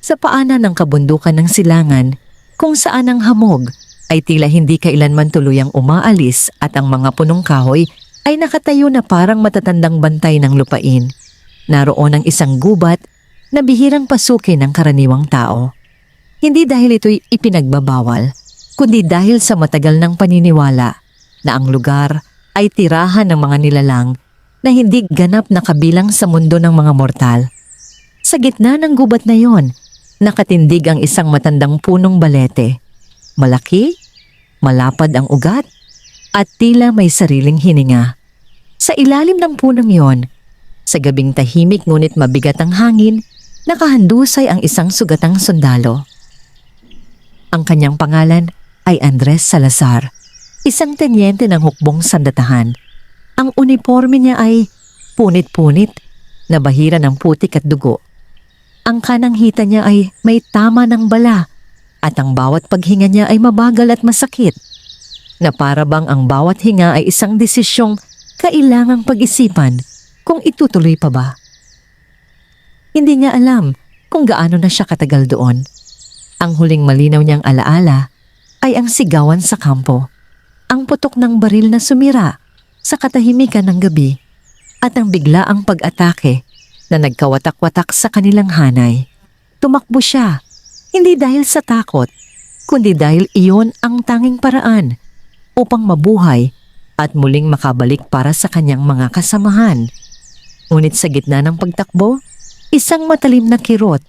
sa paanan ng kabundukan ng silangan kung saan ang hamog ay tila hindi kailanman tuluyang umaalis at ang mga punong kahoy ay nakatayo na parang matatandang bantay ng lupain. Naroon ang isang gubat na bihirang pasukin ng karaniwang tao. Hindi dahil ito'y ipinagbabawal, kundi dahil sa matagal ng paniniwala na ang lugar ay tirahan ng mga nilalang na hindi ganap na kabilang sa mundo ng mga mortal. Sa gitna ng gubat na yon, nakatindig ang isang matandang punong balete. Malaki, malapad ang ugat, at tila may sariling hininga. Sa ilalim ng punong yon, sa gabing tahimik ngunit mabigat ang hangin, nakahandusay ang isang sugatang sundalo. Ang kanyang pangalan ay Andres Salazar, isang tenyente ng hukbong sandatahan. Ang uniforme niya ay punit-punit na bahira ng putik at dugo. Ang kanang hita niya ay may tama ng bala at ang bawat paghinga niya ay mabagal at masakit, na para bang ang bawat hinga ay isang desisyong kailangang pag-isipan kung itutuloy pa ba. Hindi niya alam kung gaano na siya katagal doon. Ang huling malinaw niyang alaala ay ang sigawan sa kampo, ang putok ng baril na sumira sa katahimikan ng gabi at ang biglaang pag-atake na nagkawatak-watak sa kanilang hanay. Tumakbo siya, hindi dahil sa takot, kundi dahil iyon ang tanging paraan upang mabuhay at muling makabalik para sa kanyang mga kasamahan. Ngunit sa gitna ng pagtakbo, isang matalim na kirot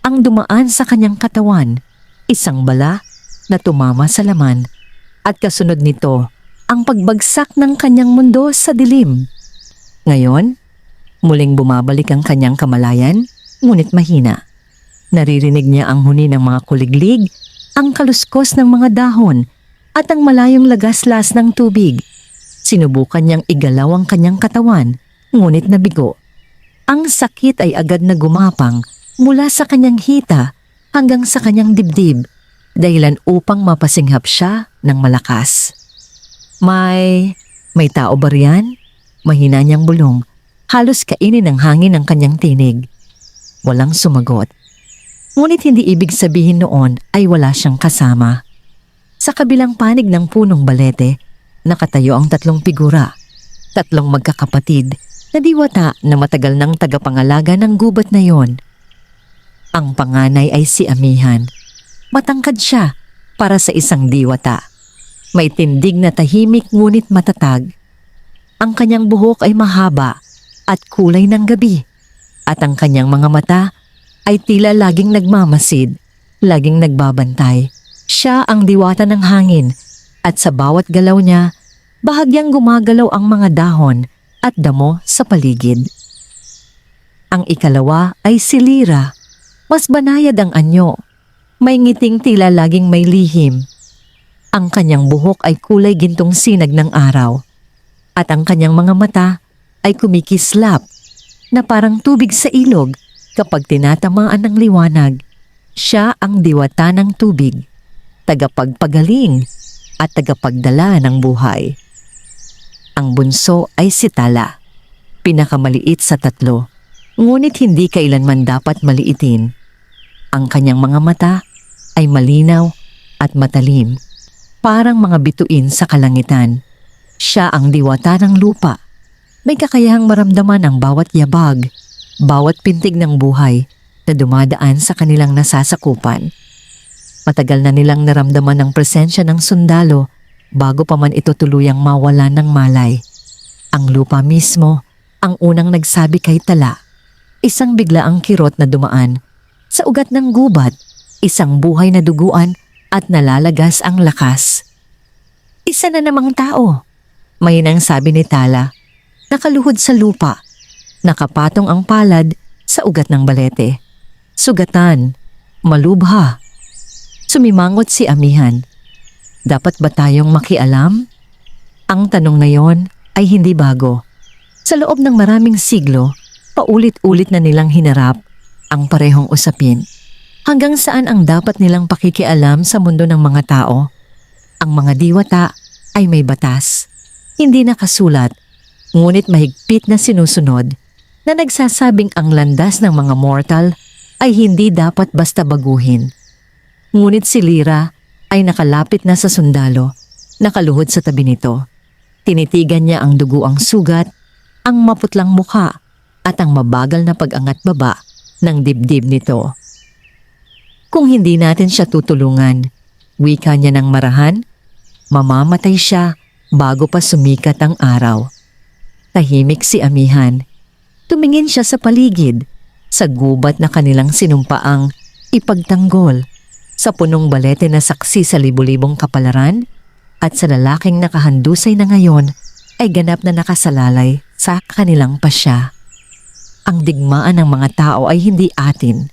ang dumaan sa kanyang katawan, isang bala na tumama sa laman, at kasunod nito ang pagbagsak ng kanyang mundo sa dilim. Ngayon, muling bumabalik ang kanyang kamalayan, ngunit mahina. Naririnig niya ang huni ng mga kuliglig, ang kaluskos ng mga dahon, at ang malayong lagaslas ng tubig. Sinubukan niyang igalaw ang kanyang katawan, ngunit nabigo. Ang sakit ay agad na gumapang mula sa kanyang hita hanggang sa kanyang dibdib, dahilan upang mapasinghap siya ng malakas. May tao ba riyan? Mahina niyang bulong. Halos kainin ng hangin ang kanyang tinig. Walang sumagot. Ngunit hindi ibig sabihin noon ay wala siyang kasama. Sa kabilang panig ng punong balete, nakatayo ang tatlong figura. Tatlong magkakapatid na diwata na matagal ng tagapangalaga ng gubat na yon. Ang panganay ay si Amihan. Matangkad siya para sa isang diwata. May tindig na tahimik ngunit matatag. Ang kanyang buhok ay mahaba at kulay ng gabi, at ang kanyang mga mata ay tila laging nagmamasid, laging nagbabantay. Siya ang diwata ng hangin, at sa bawat galaw niya, bahagyang gumagalaw ang mga dahon at damo sa paligid. Ang ikalawa ay si Lira. Mas banayad ang anyo. May ngiting tila laging may lihim. Ang kanyang buhok ay kulay gintong sinag ng araw, at ang kanyang mga mata ay kumikislap na parang tubig sa ilog kapag tinatamaan ng liwanag. Siya ang diwata ng tubig, tagapagpagaling at tagapagdala ng buhay. Ang bunso ay si Tala, pinakamaliit sa tatlo, ngunit hindi kailanman dapat maliitin. Ang kanyang mga mata ay malinaw at matalim, parang mga bituin sa kalangitan. Siya ang diwata ng lupa. May kakayahang maramdaman ang bawat yabag, bawat pintig ng buhay na dumadaan sa kanilang nasasakupan. Matagal na nilang naramdaman ang presensya ng sundalo bago pa man ito tuluyang mawala ng malay. Ang lupa mismo ang unang nagsabi kay Tala. Isang biglaang kirot na dumaan. Sa ugat ng gubat, isang buhay na duguan at nalalagas ang lakas. Isa na namang tao, mahinang sabi ni Tala. Nakaluhod sa lupa, nakapatong ang palad sa ugat ng balete. Sugatan, malubha. Sumimangot si Amihan. Dapat ba tayong makialam? Ang tanong na yon ay hindi bago. Sa loob ng maraming siglo, paulit-ulit na nilang hinarap ang parehong usapin. Hanggang saan ang dapat nilang pakikialam sa mundo ng mga tao? Ang mga diwata ay may batas, hindi nakasulat, ngunit mahigpit na sinusunod, na nagsasabing ang landas ng mga mortal ay hindi dapat basta baguhin. Ngunit si Lyra ay nakalapit na sa sundalo, nakaluhod sa tabi nito. Tinitigan niya ang duguang sugat, ang maputlang mukha at ang mabagal na pag-angat baba ng dibdib nito. Kung hindi natin siya tutulungan, wika niya ng marahan, mamamatay siya bago pa sumikat ang araw. Tahimik si Amihan. Tumingin siya sa paligid, sa gubat na kanilang sinumpaang ipagtanggol, sa punong balete na saksi sa libu-libong kapalaran, at sa lalaking nakahandusay na ngayon ay ganap na nakasalalay sa kanilang pasya. Ang digmaan ng mga tao ay hindi atin,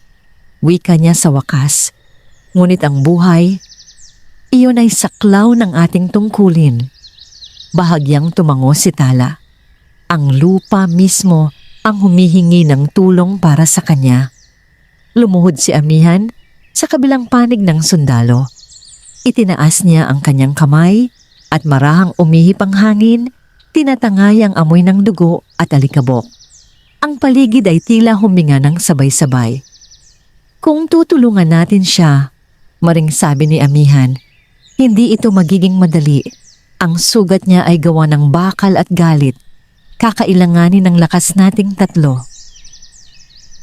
wika niya sa wakas, ngunit ang buhay, iyon ay saklaw ng ating tungkulin. Bahagyang tumango si Tala. Ang lupa mismo ang humihingi ng tulong para sa kanya. Lumuhod si Amihan sa kabilang panig ng sundalo. Itinaas niya ang kanyang kamay at marahang umihip ang hangin, tinatangay ang amoy ng dugo at alikabok. Ang paligid ay tila huminga ng sabay-sabay. Kung tutulungan natin siya, maring sabi ni Amihan, hindi ito magiging madali. Ang sugat niya ay gawa ng bakal at galit. Kakailanganin ng lakas nating tatlo.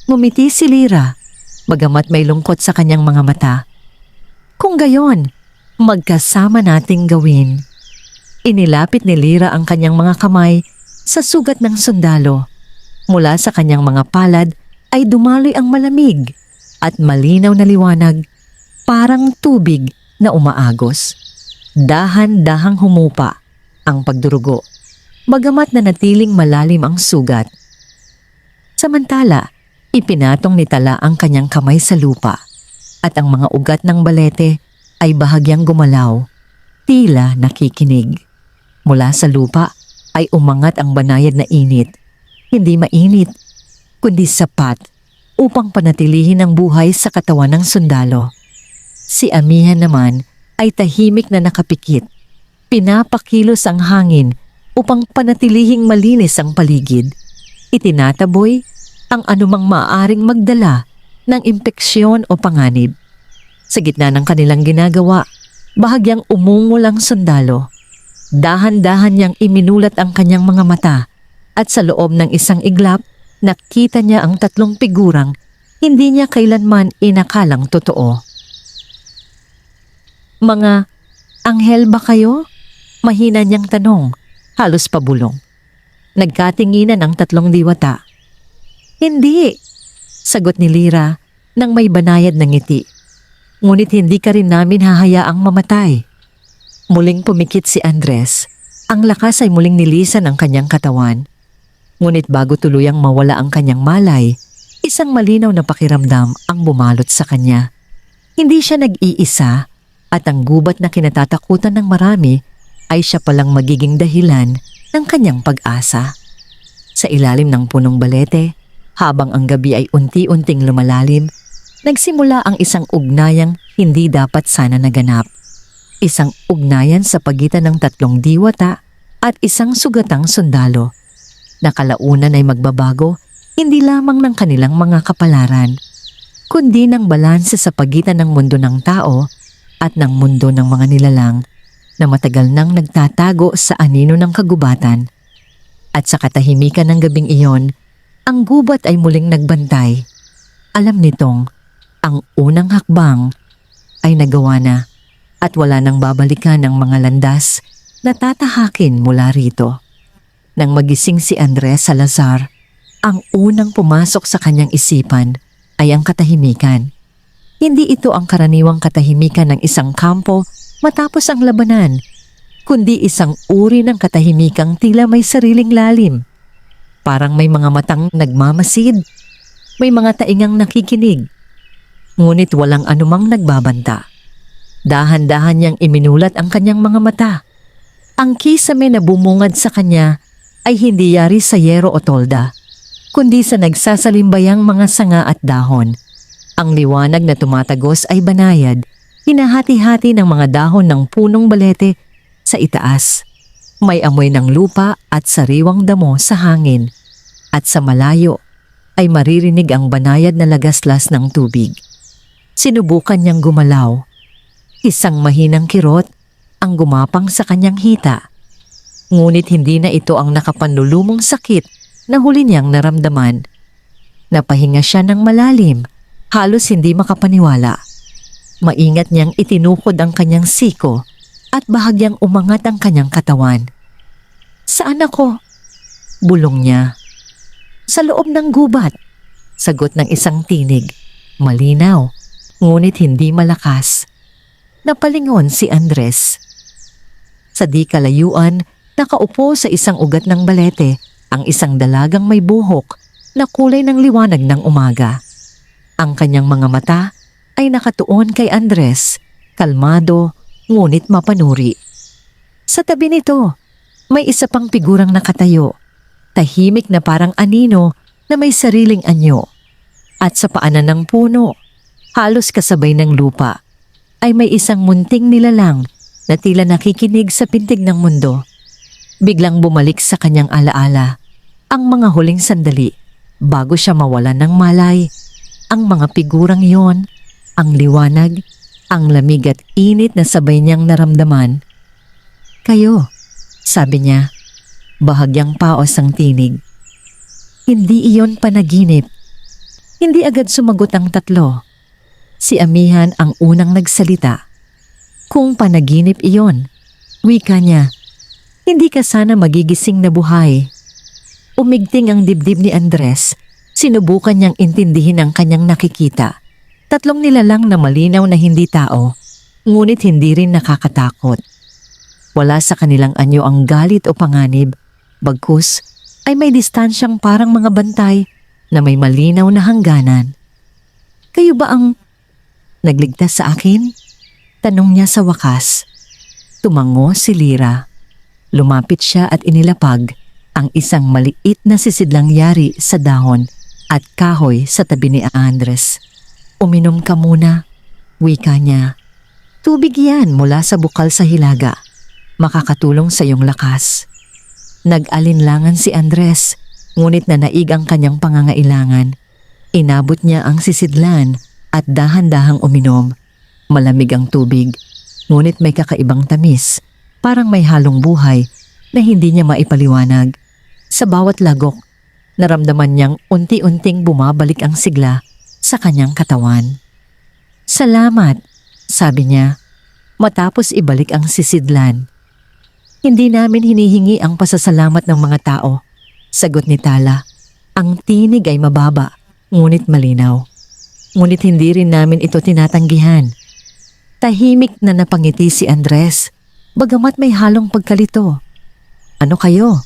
Ngumiti si Lyra, bagamat may lungkot sa kanyang mga mata. Kung gayon, magkasama nating gawin. Inilapit ni Lyra ang kanyang mga kamay sa sugat ng sundalo. Mula sa kanyang mga palad ay dumaloy ang malamig at malinaw na liwanag, parang tubig na umaagos. Dahan-dahang humupa ang pagdurugo, bagamat na natiling malalim ang sugat. Samantala, ipinatong ni Tala ang kanyang kamay sa lupa at ang mga ugat ng balete ay bahagyang gumalaw, tila nakikinig. Mula sa lupa ay umangat ang banayad na init, hindi mainit, kundi sapat upang panatilihin ang buhay sa katawan ng sundalo. Si Amihan naman ay tahimik na nakapikit, pinapakilos ang hangin upang panatilihing malinis ang paligid. Itinataboy ang anumang maaaring magdala ng impeksyon o panganib. Sa gitna ng kanilang ginagawa, bahagyang umungol ang sundalo. Dahan-dahan niyang iminulat ang kanyang mga mata at sa loob ng isang iglap, nakita niya ang tatlong figurang hindi niya kailanman inakalang totoo. Mga anghel ba kayo? Mahina niyang tanong. Halos pabulong. Nagkatinginan ang tatlong diwata. Hindi, sagot ni Lyra nang may banayad na ngiti. Ngunit hindi ka rin namin hahayaang mamatay. Muling pumikit si Andres. Ang lakas ay muling nilisan ang kanyang katawan. Ngunit bago tuluyang mawala ang kanyang malay, isang malinaw na pakiramdam ang bumalot sa kanya. Hindi siya nag-iisa at ang gubat na kinatatakutan ng marami ay siya palang magiging dahilan ng kanyang pag-asa. Sa ilalim ng punong balete, habang ang gabi ay unti-unting lumalalim, nagsimula ang isang ugnayang hindi dapat sana naganap. Isang ugnayan sa pagitan ng tatlong diwata at isang sugatang sundalo. Nakalaunan ay magbabago hindi lamang ng kanilang mga kapalaran, kundi ng balanse sa pagitan ng mundo ng tao at ng mundo ng mga nilalang na matagal nang nagtatago sa anino ng kagubatan. At sa katahimikan ng gabing iyon, ang gubat ay muling nagbantay. Alam nitong ang unang hakbang ay nagawa na at wala nang babalikan ng mga landas na tatahakin mula rito. Nang magising si Andres Salazar, ang unang pumasok sa kanyang isipan ay ang katahimikan. Hindi ito ang karaniwang katahimikan ng isang kampo matapos ang labanan, kundi isang uri ng katahimikang tila may sariling lalim. Parang may mga matang nagmamasid, may mga taingang nakikinig, ngunit walang anumang nagbabanta. Dahan-dahan niyang iminulat ang kanyang mga mata. Ang kisame na bumungad sa kanya ay hindi yari sa yero o tolda, kundi sa nagsasalimbayang mga sanga at dahon. Ang liwanag na tumatagos ay banayad, hinahati-hati ng mga dahon ng punong balete sa itaas. May amoy ng lupa at sariwang damo sa hangin. At sa malayo, ay maririnig ang banayad na lagaslas ng tubig. Sinubukan niyang gumalaw. Isang mahinang kirot ang gumapang sa kanyang hita. Ngunit hindi na ito ang nakapanlulumong sakit na huli niyang naramdaman. Napahinga siya ng malalim, halos hindi makapaniwala. Maingat niyang itinukod ang kanyang siko at bahagyang umangat ang kanyang katawan. "Saan ako?" bulong niya. "Sa loob ng gubat," sagot ng isang tinig. Malinaw, ngunit hindi malakas. Napalingon si Andres. Sa di kalayuan, nakaupo sa isang ugat ng balete ang isang dalagang may buhok na kulay ng liwanag ng umaga. Ang kanyang mga mata ay nakatuon kay Andres, kalmado ngunit mapanuri. Sa tabi nito, may isa pang figurang nakatayo, tahimik na parang anino na may sariling anyo. At sa paanan ng puno, halos kasabay ng lupa, ay may isang munting nilalang na tila nakikinig sa pintig ng mundo. Biglang bumalik sa kanyang alaala ang mga huling sandali bago siya mawalan ng malay. Ang mga figurang iyon, ang liwanag, ang lamig at init na sabay niyang naramdaman. "Kayo," sabi niya, bahagyang paos ang tinig. Hindi iyon panaginip. Hindi agad sumagot ang tatlo. Si Amihan ang unang nagsalita. "Kung panaginip iyon," wika niya, "hindi ka sana magigising na buhay." Umigting ang dibdib ni Andres. Sinubukan niyang intindihin ang kanyang nakikita. Tatlong nilalang na malinaw na hindi tao, ngunit hindi rin nakakatakot. Wala sa kanilang anyo ang galit o panganib, bagkus ay may distansyang parang mga bantay na may malinaw na hangganan. "Kayo ba ang nagligtas sa akin?" tanong niya sa wakas. Tumango si Lira. Lumapit siya at inilapag ang isang maliit na sisidlang yari sa dahon at kahoy sa tabi ni Andres. "Uminom ka muna," wika niya. "Tubig yan mula sa bukal sa hilaga. Makakatulong sa iyong lakas." Nag-alinlangan si Andres, ngunit nanaig ang kanyang pangangailangan. Inabot niya ang sisidlan at dahan-dahang uminom. Malamig ang tubig, ngunit may kakaibang tamis, parang may halong buhay na hindi niya maipaliwanag. Sa bawat lagok, naramdaman niyang unti-unting bumabalik ang sigla sa kanyang katawan. "Salamat," sabi niya, matapos ibalik ang sisidlan. "Hindi namin hinihingi ang pasasalamat ng mga tao," sagot ni Tala. Ang tinig ay mababa, ngunit malinaw. Ngunit hindi rin namin ito tinatanggihan. Tahimik na napangiti si Andres, bagamat may halong pagkalito. "Ano kayo?"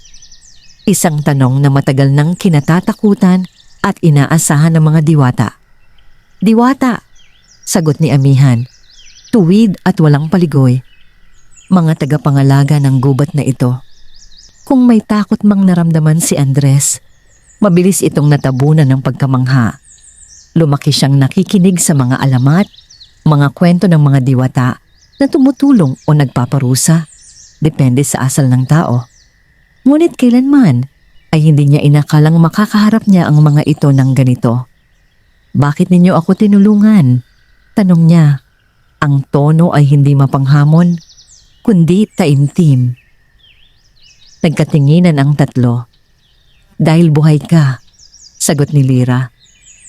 Isang tanong na matagal nang kinatatakutan at inaasahan ng mga diwata. "Diwata," sagot ni Amihan, tuwid at walang paligoy. Mga tagapangalaga ng gubat na ito. Kung may takot mang naramdaman si Andres, mabilis itong natabunan ng pagkamangha. Lumaki siyang nakikinig sa mga alamat, mga kwento ng mga diwata na tumutulong o nagpaparusa, depende sa asal ng tao. Ngunit kailanman ay hindi niya inakalang makakaharap niya ang mga ito ng ganito. "Bakit ninyo ako tinulungan?" tanong niya. Ang tono ay hindi mapanghamon, kundi taimtim. Nagkatinginan ang tatlo. "Dahil buhay ka," sagot ni Lira.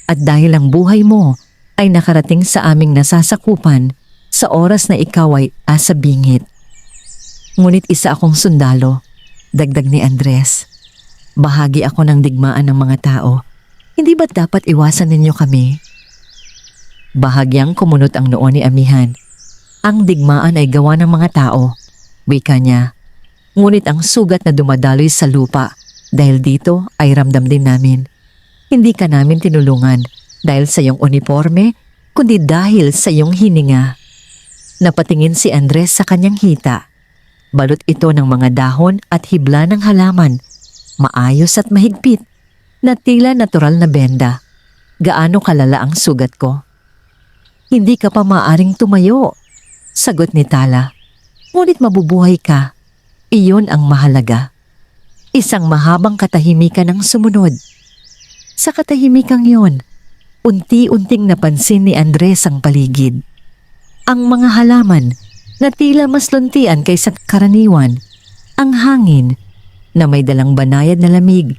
"At dahil ang buhay mo ay nakarating sa aming nasasakupan sa oras na ikaw ay asa bingit." "Ngunit isa akong sundalo," dagdag ni Andres. "Bahagi ako ng digmaan ng mga tao. Hindi ba't dapat iwasan ninyo kami?" Bahagyang kumunot ang noo ni Amihan. "Ang digmaan ay gawa ng mga tao," wika niya. "Ngunit ang sugat na dumadaloy sa lupa dahil dito ay ramdam din namin. Hindi ka namin tinulungan dahil sa iyong uniforme, kundi dahil sa iyong hininga." Napatingin si Andres sa kanyang hita. Balot ito ng mga dahon at hibla ng halaman, maayos at mahigpit, na tila natural na benda. "Gaano kalala ang sugat ko?" "Hindi ka pa maaring tumayo," sagot ni Tala. "Ngunit mabubuhay ka. Iyon ang mahalaga." Isang mahabang katahimikan ang sumunod. Sa katahimikang yon, unti-unting napansin ni Andres ang paligid. Ang mga halaman na tila mas luntian kaysa karaniwan, ang hangin na may dalang banayad na lamig,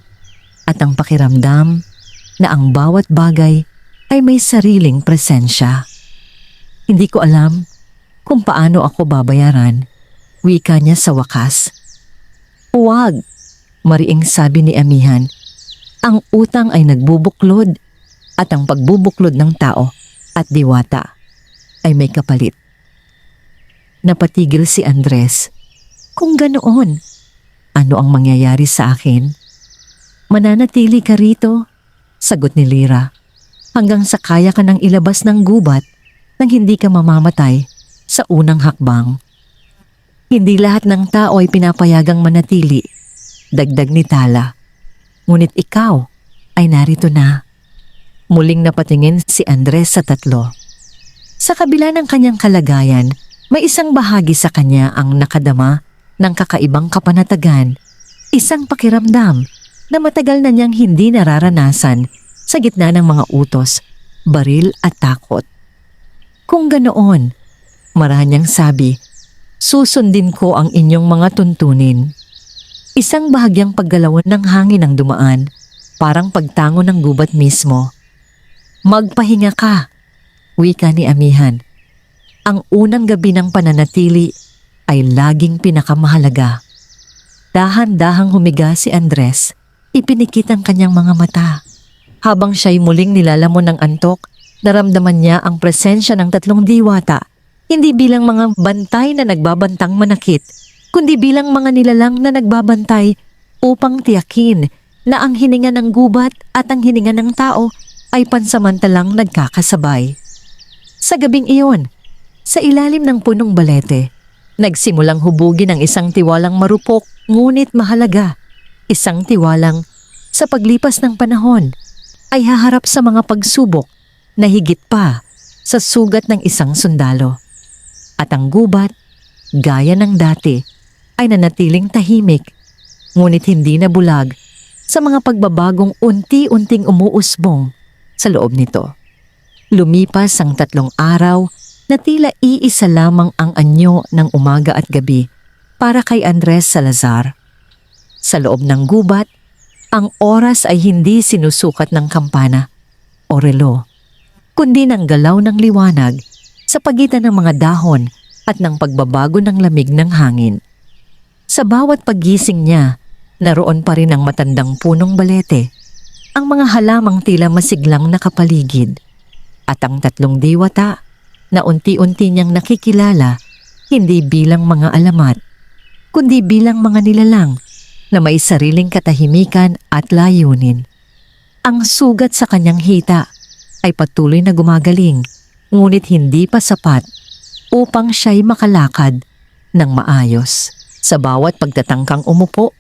at ang pakiramdam na ang bawat bagay ay may sariling presensya. Hindi ko alam kung paano ako babayaran, wika niya sa wakas. Huwag, mariing sabi ni Amihan. Ang utang ay nagbubuklod at ang pagbubuklod ng tao at diwata ay may kapalit. Napatigil si Andres. Kung ganoon, ano ang mangyayari sa akin? Mananatili ka rito, sagot ni Lira, hanggang sa kaya ka nang ilabas ng gubat nang hindi ka mamamatay sa unang hakbang. Hindi lahat ng tao ay pinapayagang manatili, dagdag ni Tala. Ngunit ikaw ay narito na. Muling napatingin si Andres sa tatlo. Sa kabila ng kanyang kalagayan, may isang bahagi sa kanya ang nakadama ng kakaibang kapanatagan, isang pakiramdam na matagal na niyang hindi nararanasan sa gitna ng mga utos, baril at takot. Kung ganoon, marahan niyang sabi, susundin ko ang inyong mga tuntunin. Isang bahagyang paggalaw ng hangin ang dumaan, parang pagtango ng gubat mismo. Magpahinga ka, wika ni Amihan. Ang unang gabi ng pananatili ay laging pinakamahalaga. Dahan-dahang humiga si Andres, ipinikit ang kanyang mga mata. Habang siya'y muling nilalamon ng antok, naramdaman niya ang presensya ng tatlong diwata, hindi bilang mga bantay na nagbabantang manakit, kundi bilang mga nilalang na nagbabantay upang tiyakin na ang hininga ng gubat at ang hininga ng tao ay pansamantalang nagkakasabay. Sa gabing iyon, sa ilalim ng punong balete, nagsimulang hubugin ang isang tiwalang marupok ngunit mahalaga. Isang tiwalang sa paglipas ng panahon ay haharap sa mga pagsubok na higit pa sa sugat ng isang sundalo. At ang gubat, gaya ng dati, ay nanatiling tahimik, ngunit hindi na bulag sa mga pagbabagong unti-unting umuusbong sa loob nito. Lumipas ang 3 araw na tila iisa lamang ang anyo ng umaga at gabi para kay Andres Salazar. Sa loob ng gubat, ang oras ay hindi sinusukat ng kampana o relo, kundi ng galaw ng liwanag sa pagitan ng mga dahon at ng pagbabago ng lamig ng hangin. Sa bawat paggising niya, naroon pa rin ang matandang punong balete, ang mga halamang tila masiglang nakapaligid, at ang 3 diwata na unti-unti niyang nakikilala hindi bilang mga alamat, kundi bilang mga nilalang na may sariling katahimikan at layunin. Ang sugat sa kanyang hita ay patuloy na gumagaling, ngunit hindi pa sapat upang siya'y makalakad ng maayos. Sa bawat pagtatangkang umupo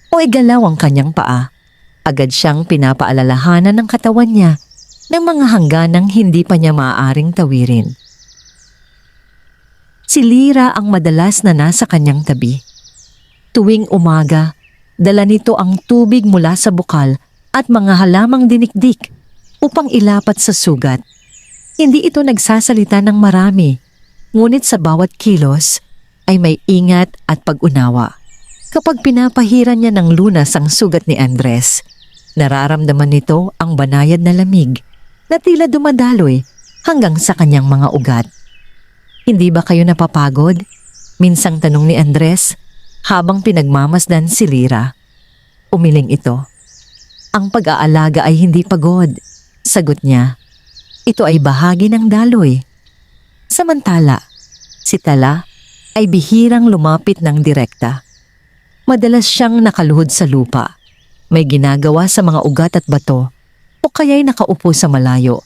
o igalaw ang kanyang paa, agad siyang pinapaalalahanan ng katawan niya ng mga hangganang hindi pa niya maaaring tawirin. Si Lira ang madalas na nasa kanyang tabi. Tuwing umaga, dala nito ang tubig mula sa bukal at mga halamang dinikdik upang ilapat sa sugat. Hindi ito nagsasalita ng marami, ngunit sa bawat kilos ay may ingat at pag-unawa. Kapag pinapahiran niya ng lunas ang sugat ni Andres, nararamdaman nito ang banayad na lamig na tila dumadaloy hanggang sa kanyang mga ugat. Hindi ba kayo napapagod? Minsang tanong ni Andres habang pinagmamasdan si Lira. Umiling ito. Ang pag-aalaga ay hindi pagod, sagot niya. Ito ay bahagi ng daloy. Samantala, si Tala ay bihirang lumapit ng direkta. Madalas siyang nakaluhod sa lupa, may ginagawa sa mga ugat at bato, o kaya'y nakaupo sa malayo,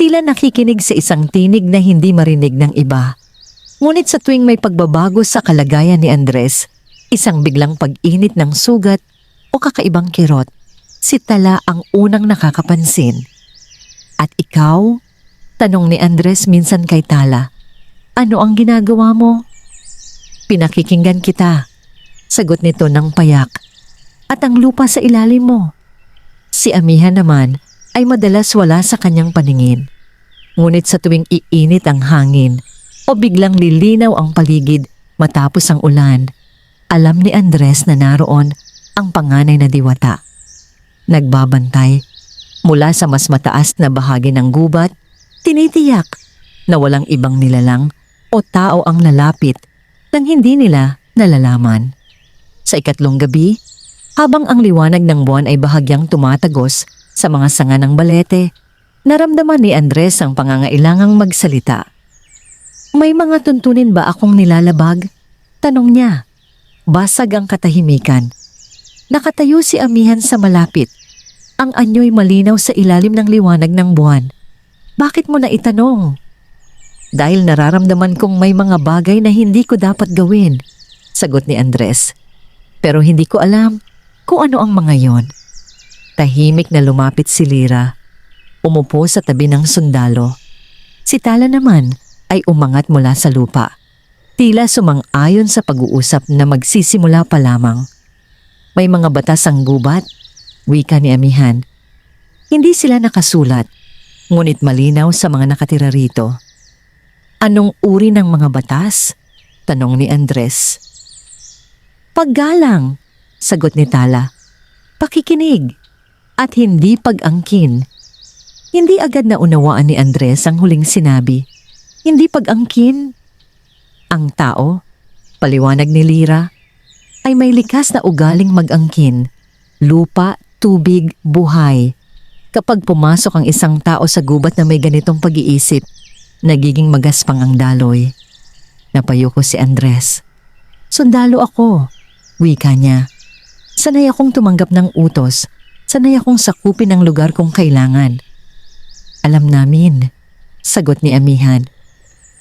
tila nakikinig sa isang tinig na hindi marinig ng iba. Ngunit sa tuwing may pagbabago sa kalagayan ni Andres, isang biglang pag-init ng sugat o kakaibang kirot, si Tala ang unang nakakapansin. At ikaw? Tanong ni Andres minsan kay Tala. Ano ang ginagawa mo? Pinakikinggan kita, sagot nito ng payak. At ang lupa sa ilalim mo. Si amihan naman ay madalas wala sa kanyang paningin. Ngunit sa tuwing iinit ang hangin o biglang lilinaw ang paligid matapos ang ulan, alam ni Andres na naroon ang panganay na diwata. Nagbabantay mula sa mas mataas na bahagi ng gubat, tinitiyak na walang ibang nilalang o tao ang lalapit nang hindi nila nalalaman. Sa ikatlong gabi, habang ang liwanag ng buwan ay bahagyang tumatagos sa mga sanga ng balete, naramdaman ni Andres ang pangangailangang magsalita. "May mga tuntunin ba akong nilalabag?" tanong niya. Basag ang katahimikan. Nakatayo si amihan sa malapit. Ang anyo'y malinaw sa ilalim ng liwanag ng buwan. "Bakit mo na itanong?" "Dahil nararamdaman kong may mga bagay na hindi ko dapat gawin," sagot ni Andres. "Pero hindi ko alam kung ano ang mga yon." Tahimik na lumapit si Lira. Umupo sa tabi ng sundalo. Si Tala naman ay umangat mula sa lupa. Tila sumang-ayon sa pag-uusap na magsisimula pa lamang. "May mga batas ang gubat," wika ni amihan. "Hindi sila nakasulat, ngunit malinaw sa mga nakatira rito." "Anong uri ng mga batas?" tanong ni Andres. "Paggalang," sagot ni Tala. "Pakikinig at hindi pag-angkin." Hindi agad na unawaan ni Andres ang huling sinabi. Hindi pag-angkin. Ang tao, paliwanag ni Lira, ay may likas na ugaling mag-angkin. Lupa, tubig, buhay. Kapag pumasok ang isang tao sa gubat na may ganitong pag-iisip, nagiging magaspang ang daloy. Napayuko si Andres. "Sundalo ako," wika niya. "Sanay akong tumanggap ng utos. Sanay akong sakupin ang lugar kung kailangan." "Alam namin," sagot ni amihan.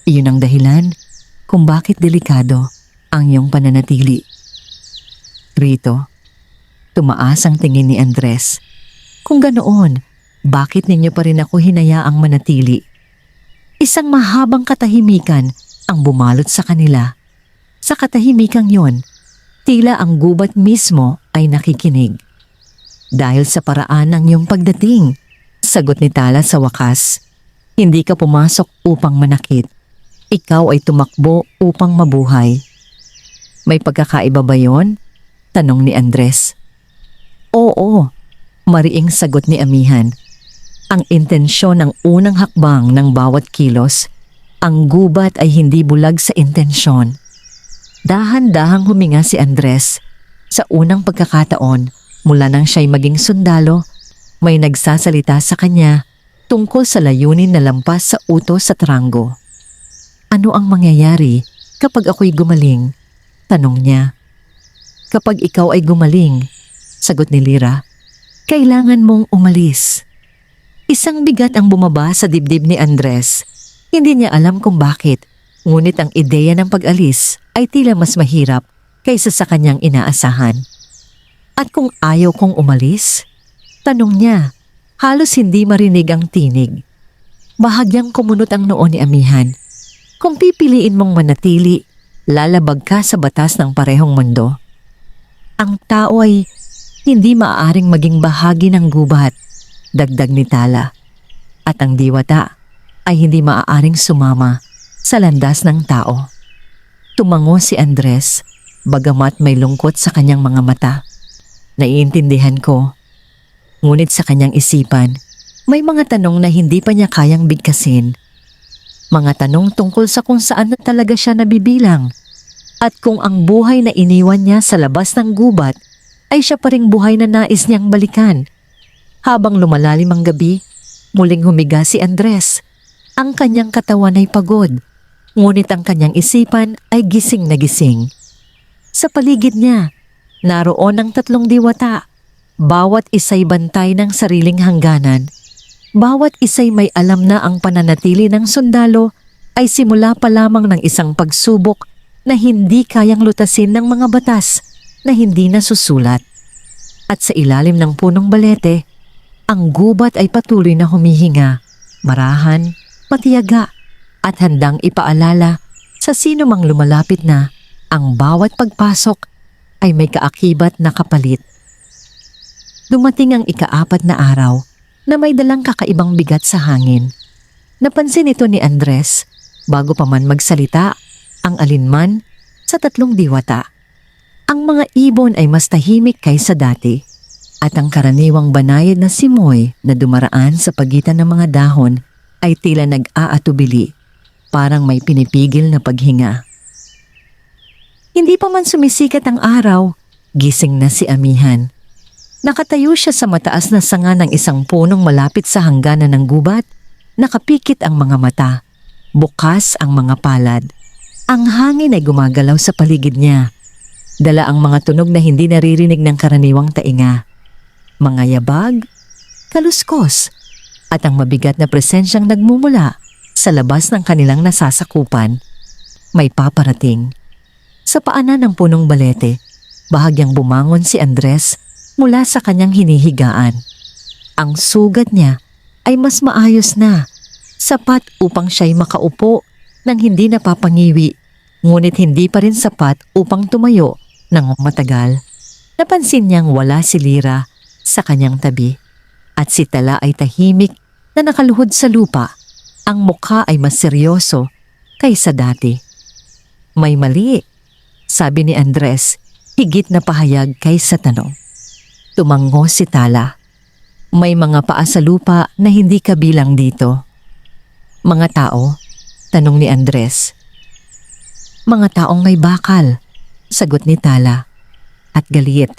"Iyon ang dahilan kung bakit delikado ang iyong pananatili." Rito, tumaas ang tingin ni Andres. "Kung ganoon, bakit ninyo pa rin ako hinayaang manatili?" Isang mahabang katahimikan ang bumalot sa kanila. Sa katahimikang yon, tila ang gubat mismo ay nakikinig. "Dahil sa paraan ng iyong pagdating," sagot ni Tala sa wakas. "Hindi ka pumasok upang manakit. Ikaw ay tumakbo upang mabuhay." "May pagkakaiba ba yon?" tanong ni Andres. "Oo," mariing sagot ni amihan. "Ang intensyon ng unang hakbang ng bawat kilos, ang gubat ay hindi bulag sa intensyon." Dahan-dahang huminga si Andres. Sa unang pagkakataon, mula nang siya'y maging sundalo, may nagsasalita sa kanya tungkol sa layunin na lampas sa utos at ranggo. "Ano ang mangyayari kapag ako'y gumaling?" tanong niya. "Kapag ikaw ay gumaling," sagot ni Lira, "kailangan mong umalis." Isang bigat ang bumaba sa dibdib ni Andres. Hindi niya alam kung bakit, ngunit ang ideya ng pag-alis ay tila mas mahirap kaysa sa kanyang inaasahan. "At kung ayaw kong umalis?" tanong niya. Halos hindi marinig ang tinig. Bahagyang kumunot ang noo ni amihan. "Kung pipiliin mong manatili, lalabag ka sa batas ng parehong mundo. Ang tao ay hindi maaaring maging bahagi ng gubat," dagdag ni Tala. "At ang diwata ay hindi maaaring sumama sa landas ng tao." Tumango si Andres, bagamat may lungkot sa kanyang mga mata. Naiintindihan ko. Ngunit sa kanyang isipan, may mga tanong na hindi pa niya kayang bigkasin. Mga tanong tungkol sa kung saan na talaga siya nabibilang at kung ang buhay na iniwan niya sa labas ng gubat ay siya pa ring buhay na nais niyang balikan. Habang lumalalim ang gabi, muling humiga si Andres. Ang kanyang katawan ay pagod, ngunit ang kanyang isipan ay gising na gising. Sa paligid niya, naroon ang 3 diwata. Bawat isa'y bantay ng sariling hangganan. Bawat isa'y may alam na ang pananatili ng sundalo ay simula pa lamang ng isang pagsubok na hindi kayang lutasin ng mga batas na hindi nasusulat. At sa ilalim ng punong balete, ang gubat ay patuloy na humihinga, marahan, matiyaga at handang ipaalala sa sino mang lumalapit na ang bawat pagpasok ay may kaakibat na kapalit. Dumating ang ika-4 na araw na may dalang kakaibang bigat sa hangin. Napansin ito ni Andres bago pa man magsalita ang alinman sa 3 diwata. Ang mga ibon ay mas tahimik kaysa dati at ang karaniwang banayad na simoy na dumaraan sa pagitan ng mga dahon ay tila nag-aatubili, parang may pinipigil na paghinga. Hindi pa man sumisikat ang araw, gising na si Amihan. Nakatayo siya sa mataas na sanga ng isang punong malapit sa hangganan ng gubat. Nakapikit ang mga mata, bukas ang mga palad. Ang hangin ay gumagalaw sa paligid niya. Dala ang mga tunog na hindi naririnig ng karaniwang tainga. Mga yabag, kaluskos, at ang mabigat na presensyang nagmumula sa labas ng kanilang nasasakupan. May paparating. Sa paanan ng punong balete, bahagyang bumangon si Andres mula sa kanyang hinihigaan. Ang sugat niya ay mas maayos na, sapat upang siya'y makaupo nang hindi napapangiwi, ngunit hindi pa rin sapat upang tumayo ng matagal. Napansin niyang wala si Lira sa kanyang tabi at si Tala ay tahimik na nakaluhod sa lupa. Ang mukha ay mas seryoso kaysa dati. May mali, sabi ni Andres, higit na pahayag kaysa tanong. Tumango si Tala. May mga paa sa lupa na hindi kabilang dito. Mga tao? Tanong ni Andres. Mga taong may bakal, sagot ni Tala. At galit.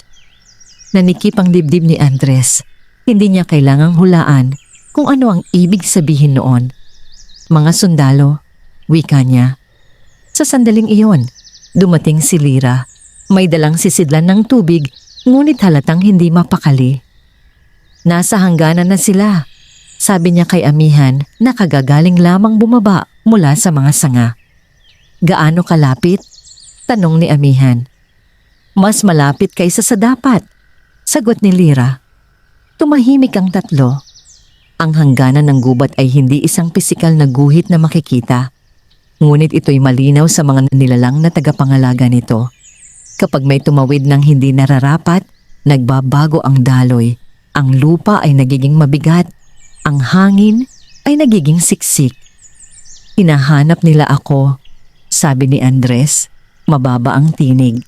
Nanikip ang dibdib ni Andres. Hindi niya kailangang hulaan kung ano ang ibig sabihin noon. Mga sundalo, wika niya. Sa sandaling iyon, dumating si Lira. May dalang sisidlan ng tubig, ngunit halatang hindi mapakali. Nasa hangganan na sila, sabi niya kay Amihan na kagagaling lamang bumaba mula sa mga sanga. Gaano kalapit? Tanong ni Amihan. Mas malapit kaysa sa dapat, sagot ni Lira. Tumahimik ang tatlo. Ang hangganan ng gubat ay hindi isang pisikal na guhit na makikita, ngunit ito'y malinaw sa mga nilalang na tagapangalaga nito. Kapag may tumawid ng hindi nararapat, nagbabago ang daloy. Ang lupa ay nagiging mabigat. Ang hangin ay nagiging siksik. Hinahanap nila ako, sabi ni Andres, mababa ang tinig.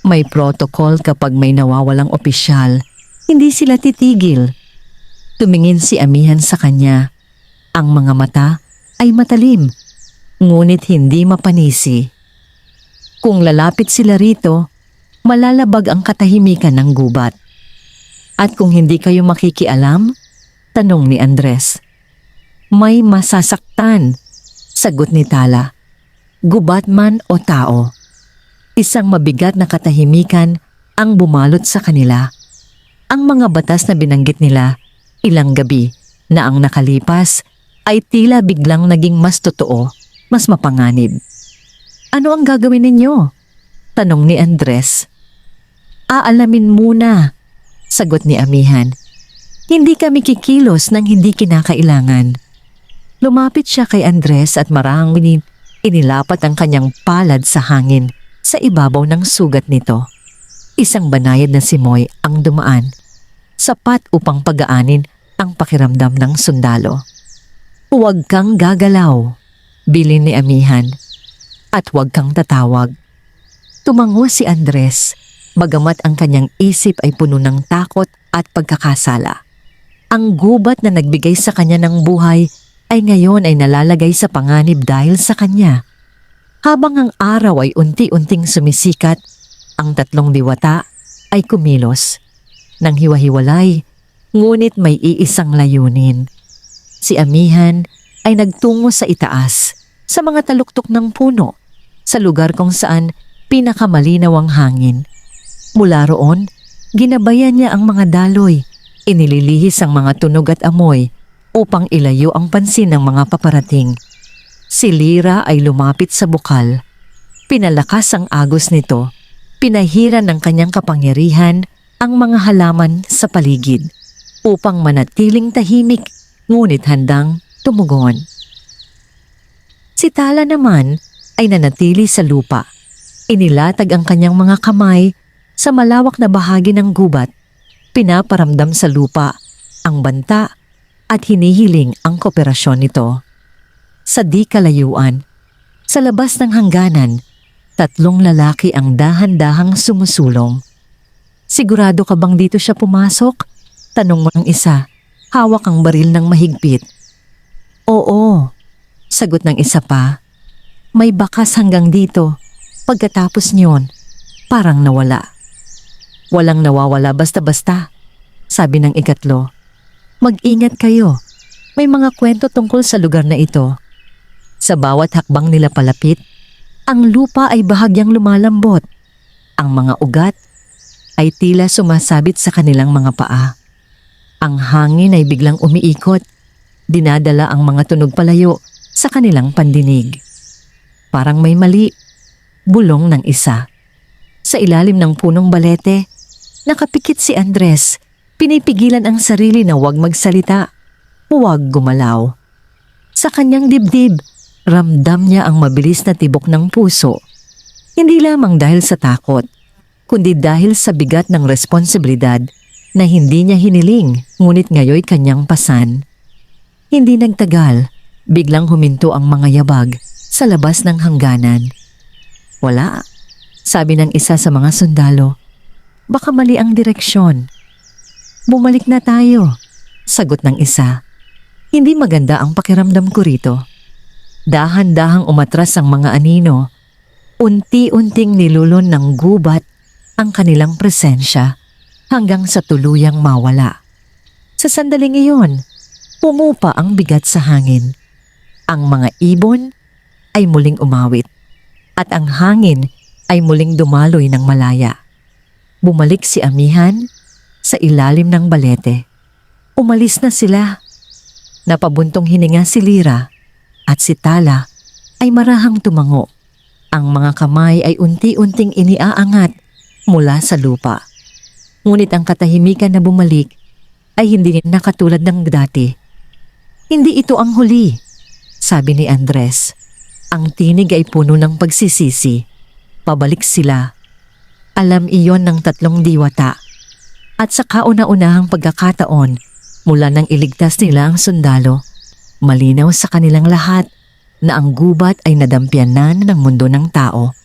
May protocol kapag may nawawalang opisyal, hindi sila titigil. Tumingin si Amihan sa kanya. Ang mga mata ay matalim, ngunit hindi mapanisi. Kung lalapit sila rito, malalabag ang katahimikan ng gubat. At kung hindi kayo makikialam, tanong ni Andres. May masasaktan, sagot ni Tala. Gubat man o tao. Isang mabigat na katahimikan ang bumalot sa kanila. Ang mga batas na binanggit nila ilang gabi na ang nakalipas ay tila biglang naging mas totoo, mas mapanganib. Ano ang gagawin ninyo? Tanong ni Andres. Aalamin muna, sagot ni Amihan. Hindi kami kikilos nang hindi kinakailangan. Lumapit siya kay Andres at marahang inilapat ang kanyang palad sa hangin sa ibabaw ng sugat nito. Isang banayad na simoy ang dumaan, sapat upang pagaanin ang pakiramdam ng sundalo. Huwag kang gagalaw, bilin ni Amihan, at huwag kang tatawag. Tumango si Andres, bagamat ang kanyang isip ay puno ng takot at pagkakasala. Ang gubat na nagbigay sa kanya ng buhay ay ngayon ay nalalagay sa panganib dahil sa kanya. Habang ang araw ay unti-unting sumisikat, ang 3 diwata ay kumilos. Nang hiwa-hiwalay, ngunit may iisang layunin. Si Amihan ay nagtungo sa itaas, sa mga taluktok ng puno, sa lugar kung saan pinakamalinaw ang hangin. Mula roon, ginabayan niya ang mga daloy, inililihis ang mga tunog at amoy upang ilayo ang pansin ng mga paparating. Si Lira ay lumapit sa bukal. Pinalakas ang agos nito, pinahiran ng kanyang kapangyarihan ang mga halaman sa paligid upang manatiling tahimik ngunit handang tumugon. Si Tala naman ay nanatili sa lupa. Inilatag ang kanyang mga kamay sa malawak na bahagi ng gubat pinaparamdam sa lupa ang banta at hinihiling ang kooperasyon nito. Sa di kalayuan, sa labas ng hangganan, 3 lalaki ang dahan-dahang sumusulong. "Sigurado ka bang dito siya pumasok?" tanong mo ng isa, hawak ang baril ng mahigpit. "Oo," sagot ng isa pa. "May bakas hanggang dito. Pagkatapos niyon, parang nawala." "Walang nawawala basta-basta," sabi ng ikatlo. "Mag-ingat kayo. May mga kwento tungkol sa lugar na ito." Sa bawat hakbang nila palapit, ang lupa ay bahagyang lumalambot. Ang mga ugat ay tila sumasabit sa kanilang mga paa. Ang hangin ay biglang umiikot, dinadala ang mga tunog palayo sa kanilang pandinig. Parang may mali, bulong ng isa. Sa ilalim ng punong balete, nakapikit si Andres, pinipigilan ang sarili na huwag magsalita, huwag gumalaw. Sa kanyang dibdib, ramdam niya ang mabilis na tibok ng puso. Hindi lamang dahil sa takot, kundi dahil sa bigat ng responsibilidad na hindi niya hiniling ngunit ngayoy kanyang pasan. Hindi nagtagal, biglang huminto ang mga yabag sa labas ng hangganan. "Wala," sabi ng isa sa mga sundalo. "Baka mali ang direksyon." "Bumalik na tayo," sagot ng isa. Hindi maganda ang pakiramdam ko rito. Dahan-dahang umatras ang mga anino. Unti-unting nilulon ng gubat ang kanilang presensya hanggang sa tuluyang mawala. Sa sandaling iyon, pumupa ang bigat sa hangin. Ang mga ibon ay muling umawit at ang hangin ay muling dumaloy ng malaya. Bumalik si Amihan sa ilalim ng balete. Umalis na sila. Napabuntong hininga si Lira at si Tala ay marahang tumango. Ang mga kamay ay unti-unting iniaangat mula sa lupa. Ngunit ang katahimikan na bumalik ay hindi na katulad ng dati. "Hindi ito ang huli," sabi ni Andres. Ang tinig ay puno ng pagsisisi. Pabalik sila. Alam iyon ng 3 diwata. At sa kauna-unahang pagkakataon, mula nang iligtas nila ang sundalo, malinaw sa kanilang lahat na ang gubat ay nadampyanan ng mundo ng tao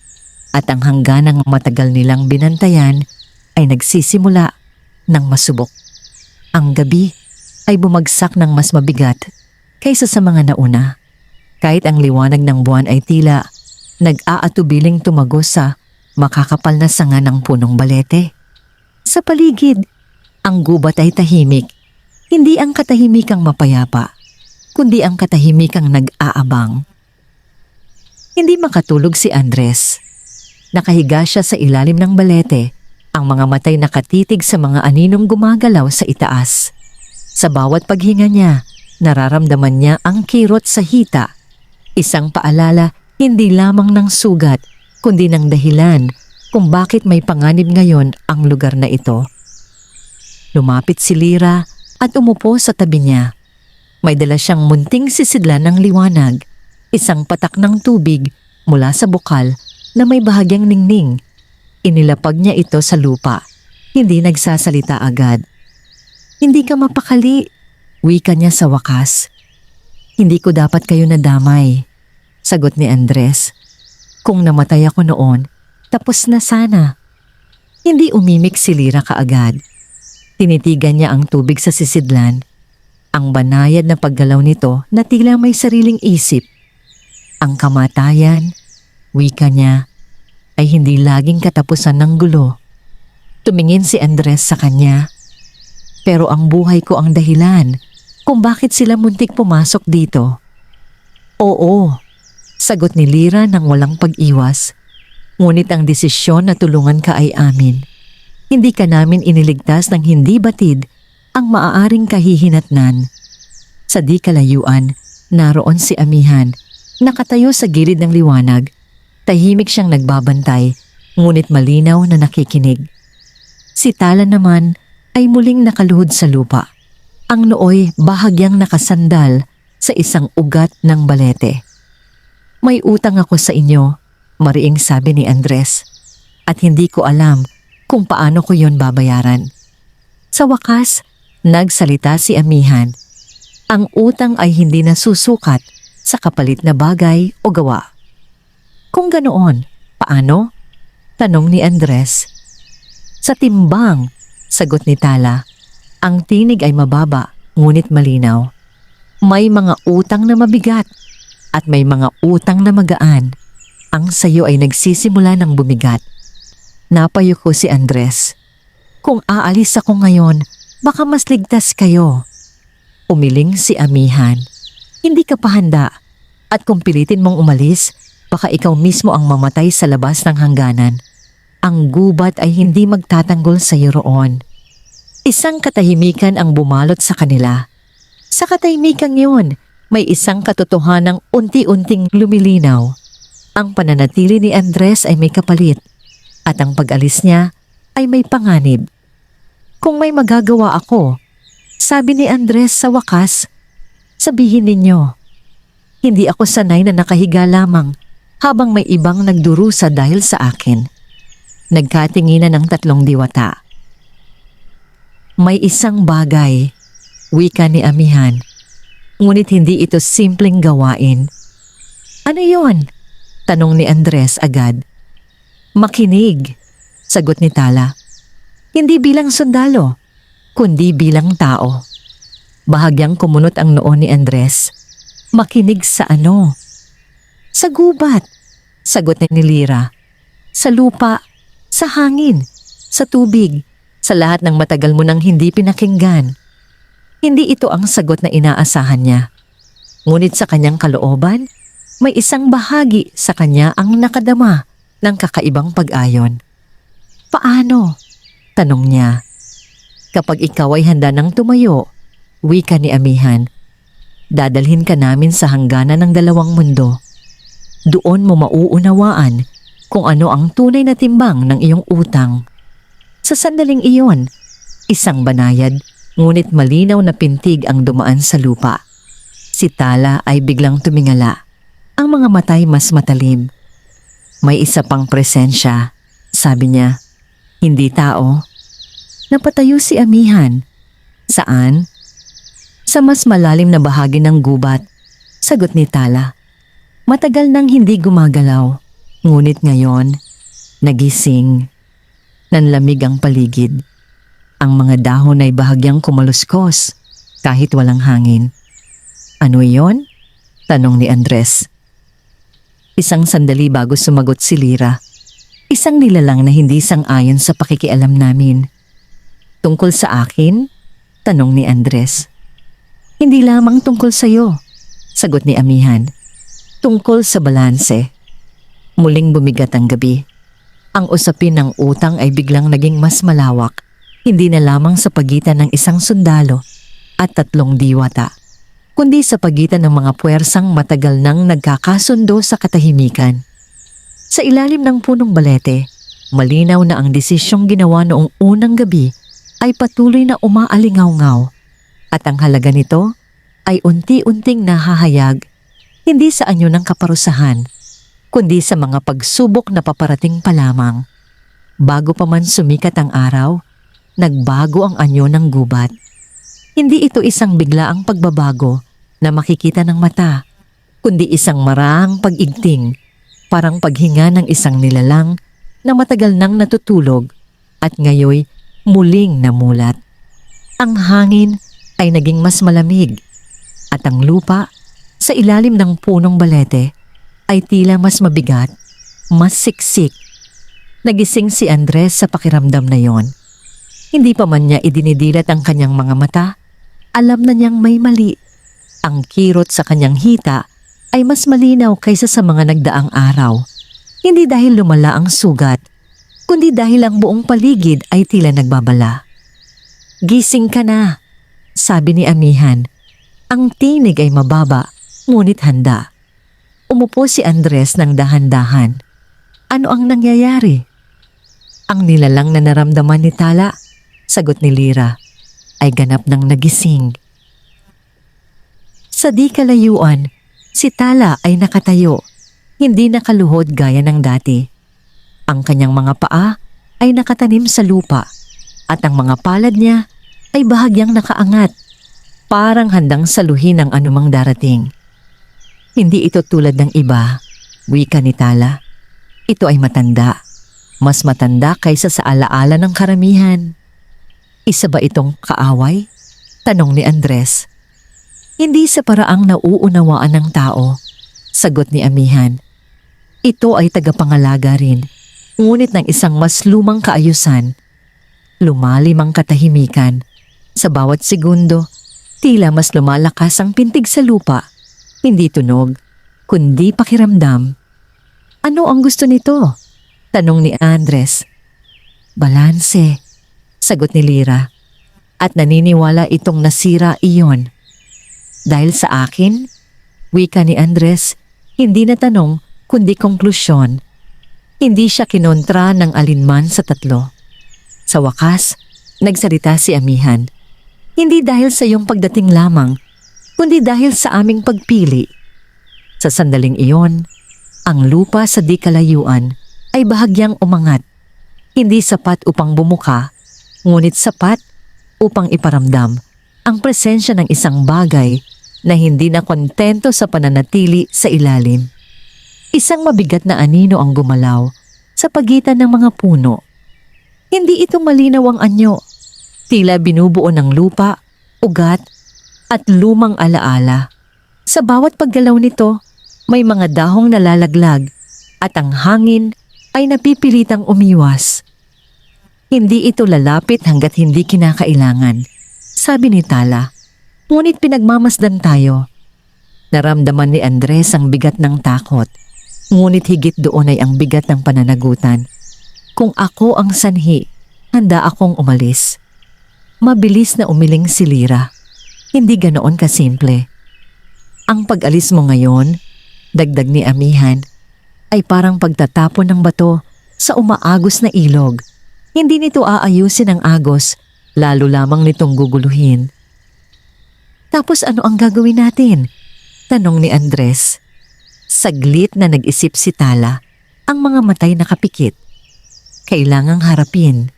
at ang hangganang matagal nilang binantayan ay nagsisimula ng masubok. Ang gabi ay bumagsak ng mas mabigat kaysa sa mga nauna. Kahit ang liwanag ng buwan ay tila nag-aatubiling tumagos sa makakapal na sanga ng punong balete. Sa paligid, ang gubat ay tahimik. Hindi ang katahimikang mapayapa, kundi ang katahimikang nag-aabang. Hindi makatulog si Andres. Nakahiga siya sa ilalim ng balete, ang mga matay nakatitig sa mga aninong gumagalaw sa itaas. Sa bawat paghinga niya, nararamdaman niya ang kirot sa hita. Isang paalala hindi lamang ng sugat, kundi ng dahilan kung bakit may panganib ngayon ang lugar na ito. Lumapit si Lira at umupo sa tabi niya. May dala siyang munting sisidlan ng liwanag, isang patak ng tubig mula sa bukal na may bahagyang ningning. Inilapag niya ito sa lupa, hindi nagsasalita agad. "Hindi ka mapakali," wika niya sa wakas. "Hindi ko dapat kayo nadamay," sagot ni Andres. "Kung namatay ako noon, tapos na sana." Hindi umimik si Lira kaagad. Tinitigan niya ang tubig sa sisidlan. Ang banayad na paggalaw nito na tila may sariling isip. Ang kamatayan, wika niya, ay hindi laging katapusan ng gulo. Tumingin si Andres sa kanya. "Pero ang buhay ko ang dahilan kung bakit sila muntik pumasok dito." "Oo," sagot ni Lira nang walang pag-iwas. "Ngunit ang desisyon na tulungan ka ay amin. Hindi ka namin iniligtas ng hindi batid ang maaaring kahihinatnan." Sa di kalayuan, naroon si Amihan, nakatayo sa gilid ng liwanag. Tahimik siyang nagbabantay, ngunit malinaw na nakikinig. Si Tala naman ay muling nakaluhod sa lupa. Ang nooy bahagyang nakasandal sa isang ugat ng balete. "May utang ako sa inyo," mariing sabi ni Andres. "At hindi ko alam kung paano ko yon babayaran." Sa wakas, nagsalita si Amihan. Ang utang ay hindi nasusukat sa kapalit na bagay o gawa. Kung ganoon, paano? Tanong ni Andres. Sa timbang, sagot ni Tala. Ang tinig ay mababa, ngunit malinaw. May mga utang na mabigat at may mga utang na magaan. Ang sayo ay nagsisimula ng bumigat. Napayuko si Andres. Kung aalis ako ngayon, baka mas ligtas kayo. Umiling si Amihan. Hindi ka pa handa. At kung pilitin mong umalis, baka ikaw mismo ang mamatay sa labas ng hangganan. Ang gubat ay hindi magtatanggol sa iyo roon. Isang katahimikan ang bumalot sa kanila. Sa katahimikan yun, may isang katotohanang unti-unting lumilinaw. Ang pananatili ni Andres ay may kapalit at ang pag-alis niya ay may panganib. Kung may magagawa ako, sabi ni Andres sa wakas, sabihin ninyo. Hindi ako sanay na nakahiga lamang habang may ibang nagdurusa dahil sa akin. Nagkatinginan ng tatlong diwata. May isang bagay, wika ni Amihan, ngunit hindi ito simpleng gawain. Ano yon? Tanong ni Andres agad. Makinig, sagot ni Tala. Hindi bilang sundalo, kundi bilang tao. Bahagyang kumunot ang noo ni Andres. Makinig sa ano? Sa gubat, sagot ni Lira. Sa lupa, sa hangin, sa tubig, sa lahat ng matagal mo nang hindi pinakinggan. Hindi ito ang sagot na inaasahan niya. Ngunit sa kanyang kalooban, may isang bahagi sa kanya ang nakadama ng kakaibang pag-ayon. Paano? Tanong niya. Kapag ikaw ay handa ng tumayo, wika ni Amihan, dadalhin ka namin sa hangganan ng dalawang mundo. Doon mo mauunawaan kung ano ang tunay na timbang ng iyong utang. Sa sandaling iyon, isang banayad ngunit malinaw na pintig ang dumaan sa lupa. Si Tala ay biglang tumingala. Ang mga matay mas matalim. May isa pang presensya, sabi niya. Hindi tao. Napatayo si Amihan. Saan? Sa mas malalim na bahagi ng gubat, sagot ni Tala. Matagal nang hindi gumagalaw, ngunit ngayon, nagising. Nanlamig ang paligid. Ang mga dahon ay bahagyang kumaluskos kahit walang hangin. Ano iyon? Tanong ni Andres. Isang sandali bago sumagot si Lira. Isang nilalang na hindi sang-ayon sa pakikialam namin. Tungkol sa akin? Tanong ni Andres. Hindi lamang tungkol sa iyo, sagot ni Amihan. Tungkol sa balanse. Muling bumigat ang gabi. Ang usapin ng utang ay biglang naging mas malawak, hindi na lamang sa pagitan ng isang sundalo at tatlong diwata, kundi sa pagitan ng mga puwersang matagal nang nagkakasundo sa katahimikan. Sa ilalim ng punong balete, malinaw na ang desisyong ginawa noong unang gabi ay patuloy na umaalingaw-ngaw at ang halaga nito ay unti-unting nahahayag hindi sa anyo ng kaparusahan, kundi sa mga pagsubok na paparating pa lamang. Bago pa man sumikat ang araw, nagbago ang anyo ng gubat. Hindi ito isang biglaang pagbabago na makikita ng mata, kundi isang maraang pag-igting, parang paghinga ng isang nilalang na matagal nang natutulog at ngayoy muling namulat. Ang hangin ay naging mas malamig at ang lupa sa ilalim ng punong balete ay tila mas mabigat, mas siksik. Nagising si Andres sa pakiramdam na yon. Hindi pa man niya idinidilat ang kanyang mga mata, alam na niyang may mali. Ang kirot sa kanyang hita ay mas malinaw kaysa sa mga nagdaang araw. Hindi dahil lumala ang sugat, kundi dahil ang buong paligid ay tila nagbabala. Gising ka na, sabi ni Amihan. Ang tinig ay mababa, ngunit handa. Umupo si Andres ng dahan-dahan. Ano ang nangyayari? Ang nilalang na naramdaman ni Tala, sagot ni Lira, ay ganap ng nagising. Sa di kalayuan, si Tala ay nakatayo, hindi nakaluhod gaya ng dati. Ang kanyang mga paa ay nakatanim sa lupa at ang mga palad niya ay bahagyang nakaangat, parang handang saluhin ang anumang darating. Hindi ito tulad ng iba, wika ni Tala. Ito ay matanda, mas matanda kaysa sa alaala ng karamihan. Isa ba itong kaaway? Tanong ni Andres. Hindi sa paraang nauunawaan ng tao, sagot ni Amihan. Ito ay tagapangalaga rin, ngunit ng isang mas lumang kaayusan. Lumalim ang katahimikan. Sa bawat segundo, tila mas lumalakas ang pintig sa lupa. Hindi tunog, kundi pakiramdam. Ano ang gusto nito? Tanong ni Andres. Balanse, sagot ni Lira. At naniniwala itong nasira iyon. Dahil sa akin, wika ni Andres, hindi na tanong kundi konklusyon. Hindi siya kinontra ng alinman sa tatlo. Sa wakas, nagsalita si Amihan. Hindi dahil sa iyong pagdating lamang, kundi dahil sa aming pagpili. Sa sandaling iyon, ang lupa sa di kalayuan ay bahagyang umangat. Hindi sapat upang bumuka, ngunit sapat upang iparamdam ang presensya ng isang bagay na hindi na kontento sa pananatili sa ilalim. Isang mabigat na anino ang gumalaw sa pagitan ng mga puno. Hindi ito malinaw ang anyo. Tila binubuo ng lupa, ugat, at lumang alaala. Sa bawat paggalaw nito, may mga dahong nalalaglag at ang hangin ay napipilitang umiwas. Hindi ito lalapit hanggat hindi kinakailangan, sabi ni Tala. Ngunit pinagmamasdan tayo. Naramdaman ni Andres ang bigat ng takot, ngunit higit doon ay ang bigat ng pananagutan. Kung ako ang sanhi, handa akong umalis. Mabilis na umiling si Lira. Hindi ganoon kasimple. Ang pag-alis mo ngayon, dagdag ni Amihan, ay parang pagtatapon ng bato sa umaagos na ilog. Hindi nito aayusin ang agos, lalo lamang nitong guguluhin. Tapos ano ang gagawin natin? Tanong ni Andres. Saglit na nag-isip si Tala, ang mga matay nakapikit. Kailangang harapin.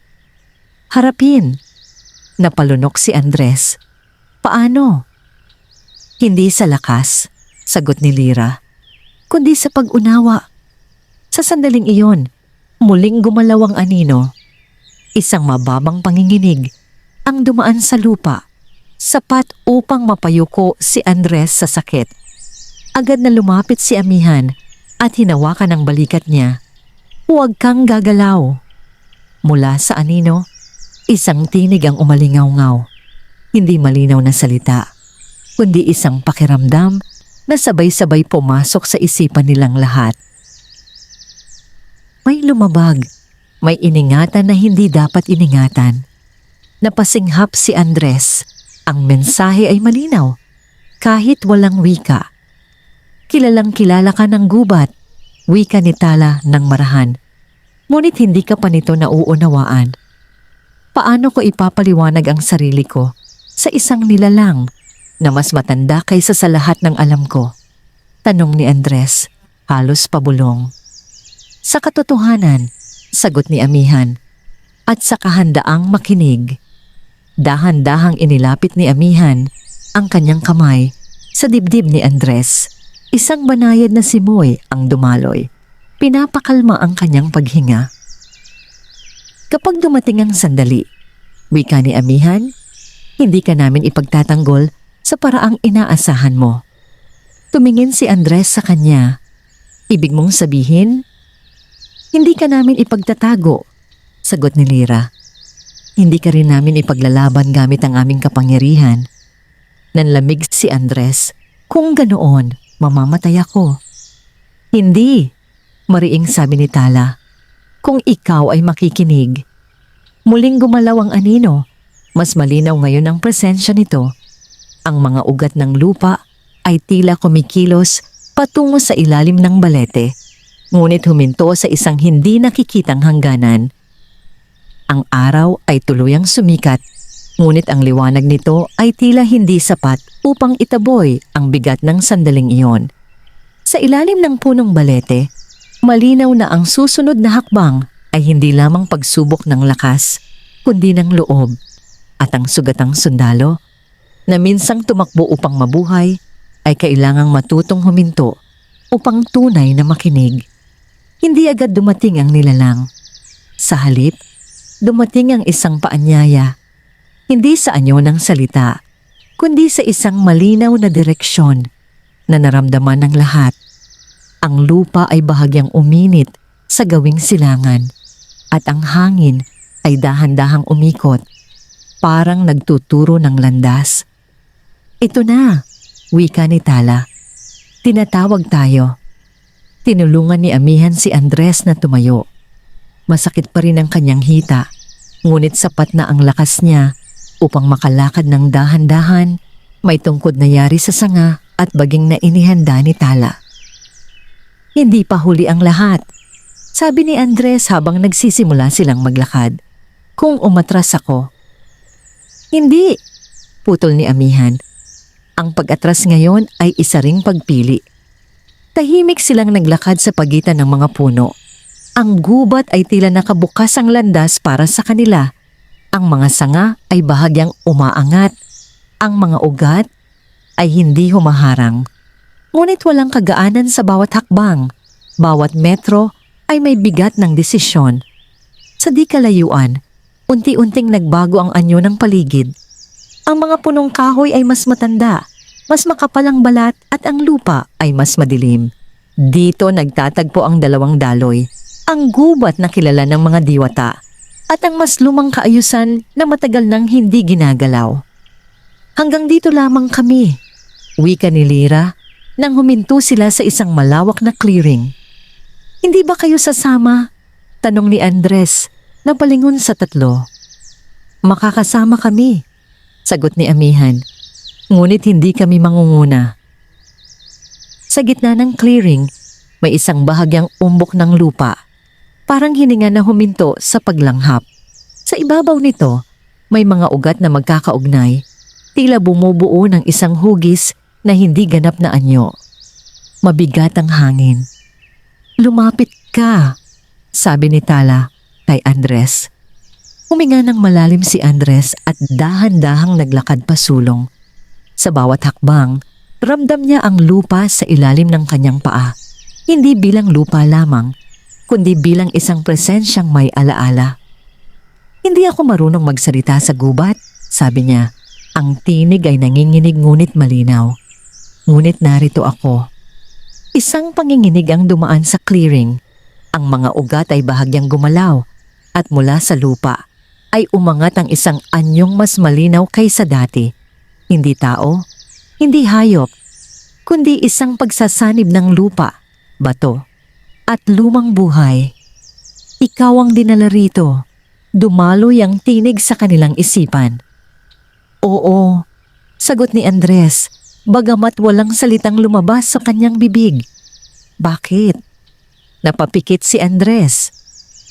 Harapin. Napalunok si Andres. Paano? Hindi sa lakas, sagot ni Lira, kundi sa pag-unawa. Sa sandaling iyon, muling gumalaw ang anino. Isang mababang panginginig ang dumaan sa lupa, sapat upang mapayuko si Andres sa sakit. Agad na lumapit si Amihan at hinawakan ang balikat niya. Huwag kang gagalaw. Mula sa anino, isang tinig ang umalingaw-ngaw. Hindi malinaw na salita, kundi isang pakiramdam na sabay-sabay pumasok sa isipan nilang lahat. May lumabag, may iningatan na hindi dapat iningatan. Napasinghap si Andres. Ang mensahe ay malinaw, kahit walang wika. Kilalang kilala ka ng gubat, wika ni Tala ng marahan. Ngunit hindi ka pa nito nauunawaan. Paano ko ipapaliwanag ang sarili ko sa isang nilalang na mas matanda kaysa sa lahat ng alam ko? Tanong ni Andres, halos pabulong. Sa katotohanan, sagot ni Amihan, at sa kahandaang makinig. Dahan-dahang inilapit ni Amihan ang kanyang kamay sa dibdib ni Andres. Isang banayad na simoy ang dumaloy. Pinapakalma ang kanyang paghinga. Kapag dumating ang sandali, wika ni Amihan, hindi ka namin ipagtatanggol sa paraang inaasahan mo. Tumingin si Andres sa kanya. Ibig mong sabihin, hindi ka namin ipagtatago, sagot ni Lira. Hindi ka rin namin ipaglalaban gamit ang aming kapangyarihan. Nanlamig si Andres. Kung ganoon, mamamatay ako. Hindi, mariing sabi ni Tala. Kung ikaw ay makikinig. Muling gumalaw ang anino. Mas malinaw ngayon ang presensya nito. Ang mga ugat ng lupa ay tila kumikilos patungo sa ilalim ng balete. Ngunit huminto sa isang hindi nakikitang hangganan. Ang araw ay tuluyang sumikat, ngunit ang liwanag nito ay tila hindi sapat upang itaboy ang bigat ng sandaling iyon. Sa ilalim ng punong balete, malinaw na ang susunod na hakbang ay hindi lamang pagsubok ng lakas, kundi ng loob. At ang sugatang sundalo, na minsang tumakbo upang mabuhay, ay kailangang matutong huminto upang tunay na makinig. Hindi agad dumating ang nilalang. Sa halip, dumating ang isang paanyaya. Hindi sa anyo ng salita, kundi sa isang malinaw na direksyon na naramdaman ng lahat. Ang lupa ay bahagyang uminit sa gawing silangan at ang hangin ay dahan-dahang umikot, parang nagtuturo ng landas. Ito na, wika ni Tala. Tinatawag tayo. Tinulungan ni Amihan si Andres na tumayo. Masakit pa rin ang kanyang hita, ngunit sapat na ang lakas niya upang makalakad ng dahan-dahan, may tungkod na yari sa sanga at baging na inihanda ni Tala. Hindi pa huli ang lahat, sabi ni Andres habang nagsisimula silang maglakad. Kung umatras ako. Hindi, putol ni Amihan. Ang pag-atras ngayon ay isa ring pagpili. Tahimik silang naglakad sa pagitan ng mga puno. Ang gubat ay tila nakabukas ang landas para sa kanila. Ang mga sanga ay bahagyang umaangat. Ang mga ugat ay hindi humaharang. Ngunit walang kagaanan sa bawat hakbang. Bawat metro ay may bigat ng desisyon. Sa di kalayuan, unti-unting nagbago ang anyo ng paligid. Ang mga punong kahoy ay mas matanda, mas makapal ang balat at ang lupa ay mas madilim. Dito nagtatagpo ang dalawang daloy, ang gubat na kilala ng mga diwata at ang mas lumang kaayusan na matagal nang hindi ginagalaw. Hanggang dito lamang kami, wika ni Lira nang huminto sila sa isang malawak na clearing. Hindi ba kayo sasama? Tanong ni Andres na palingon sa tatlo. Makakasama kami, sagot ni Amihan. Ngunit hindi kami mangunguna. Sa gitna ng clearing, may isang bahagyang umbok ng lupa. Parang hininga na huminto sa paglanghap. Sa ibabaw nito, may mga ugat na magkakaugnay. Tila bumubuo ng isang hugis na hindi ganap na anyo. Mabigat ang hangin. Lumapit ka, sabi ni Tala kay Andres. Huminga ng malalim si Andres at dahan-dahang naglakad pasulong. Sa bawat hakbang, ramdam niya ang lupa sa ilalim ng kanyang paa. Hindi bilang lupa lamang, kundi bilang isang presensyang may alaala. Hindi ako marunong magsalita sa gubat, sabi niya. Ang tinig ay nanginginig ngunit malinaw. Ngunit narito ako. Isang panginginig ang dumaan sa clearing. Ang mga ugat ay bahagyang gumalaw at mula sa lupa ay umangat ang isang anyong mas malinaw kaysa dati. Hindi tao, hindi hayop, kundi isang pagsasanib ng lupa, bato, at lumang buhay. Ikaw ang dinala rito. Dumaloy ang tinig sa kanilang isipan. Oo, sagot ni Andres, bagamat walang salitang lumabas sa kanyang bibig. Bakit? Napapikit si Andres.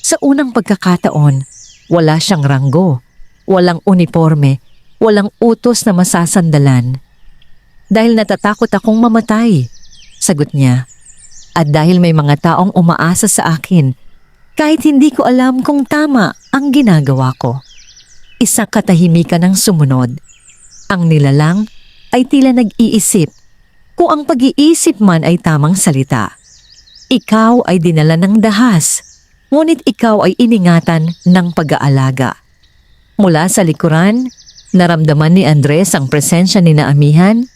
Sa unang pagkakataon, wala siyang ranggo, walang uniforme, walang utos na masasandalan. Dahil natatakot akong mamatay, sagot niya. At dahil may mga taong umaasa sa akin, kahit hindi ko alam kung tama ang ginagawa ko. Isa katahimikan ang sumunod. Ang nilalang ay tila nag-iisip kung ang pag-iisip man ay tamang salita. Ikaw ay dinala ng dahas, ngunit ikaw ay iningatan ng pag-aalaga. Mula sa likuran, naramdaman ni Andres ang presensya ni Amihan,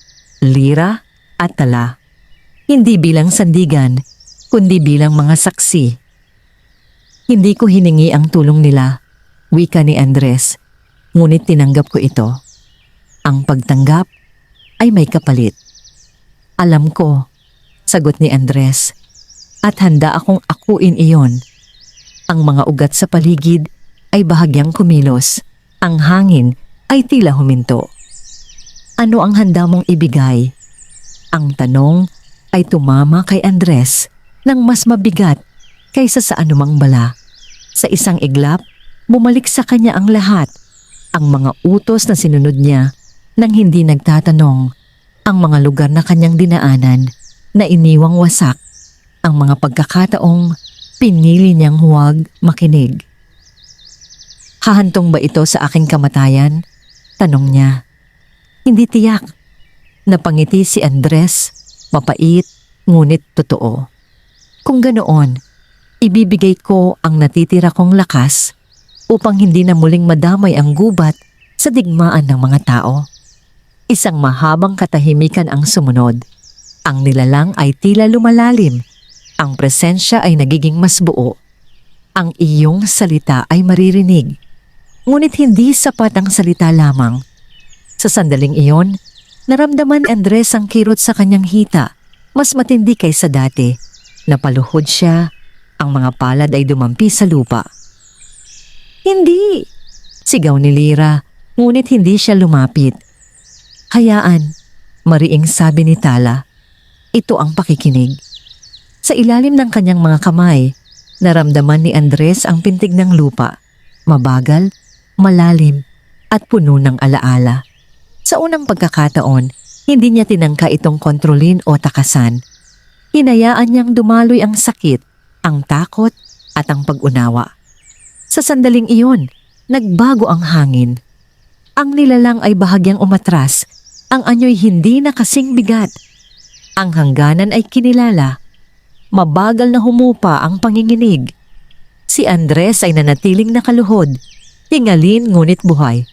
Lira at Tala. Hindi bilang sandigan, kundi bilang mga saksi. Hindi ko hiningi ang tulong nila, wika ni Andres, ngunit tinanggap ko ito. Ang pagtanggap ay may kapalit. Alam ko, sagot ni Andres, at handa akong akuin iyon. Ang mga ugat sa paligid ay bahagyang kumilos. Ang hangin ay tila huminto. Ano ang handa mong ibigay? Ang tanong ay tumama kay Andres ng mas mabigat kaysa sa anumang bala. Sa isang iglap, bumalik sa kanya ang lahat. Ang mga utos na sinunod niya nang hindi nagtatanong. Ang mga lugar na kanyang dinaanan na iniwang wasak. Ang mga pagkakataong pinili niyang huwag makinig. Hahantong ba ito sa aking kamatayan Tanong niya. Hindi tiyak. Napangiti si Andres, mapait, ngunit totoo. Kung ganoon, ibibigay ko ang natitira kong lakas upang hindi na muling madamay ang gubat sa digmaan ng mga tao. Isang mahabang katahimikan ang sumunod. Ang nilalang ay tila lumalalim. Ang presensya ay nagiging mas buo. Ang iyong salita ay maririnig. Ngunit hindi sapat ang salita lamang. Sa sandaling iyon, naramdaman ni Andres ang kirot sa kanyang hita. Mas matindi kaysa dati. Napaluhod siya. Ang mga palad ay dumampi sa lupa. Hindi! Sigaw ni Lyra, ngunit hindi siya lumapit. Hayaan, mariing sabi ni Tala. Ito ang pakikinig. Sa ilalim ng kanyang mga kamay, naramdaman ni Andres ang pintig ng lupa. Mabagal, malalim, at puno ng alaala. Sa unang pagkakataon, hindi niya tinangka itong kontrolin o takasan. Hinayaan niyang dumaloy ang sakit, ang takot, at ang pag-unawa. Sa sandaling iyon, nagbago ang hangin. Ang nilalang ay bahagyang umatras, ang anyo'y hindi na kasing bigat. Ang hangganan ay kinilala. Mabagal na humupa ang panginginig. Si Andres ay nanatiling nakaluhod, tingalin ngunit buhay.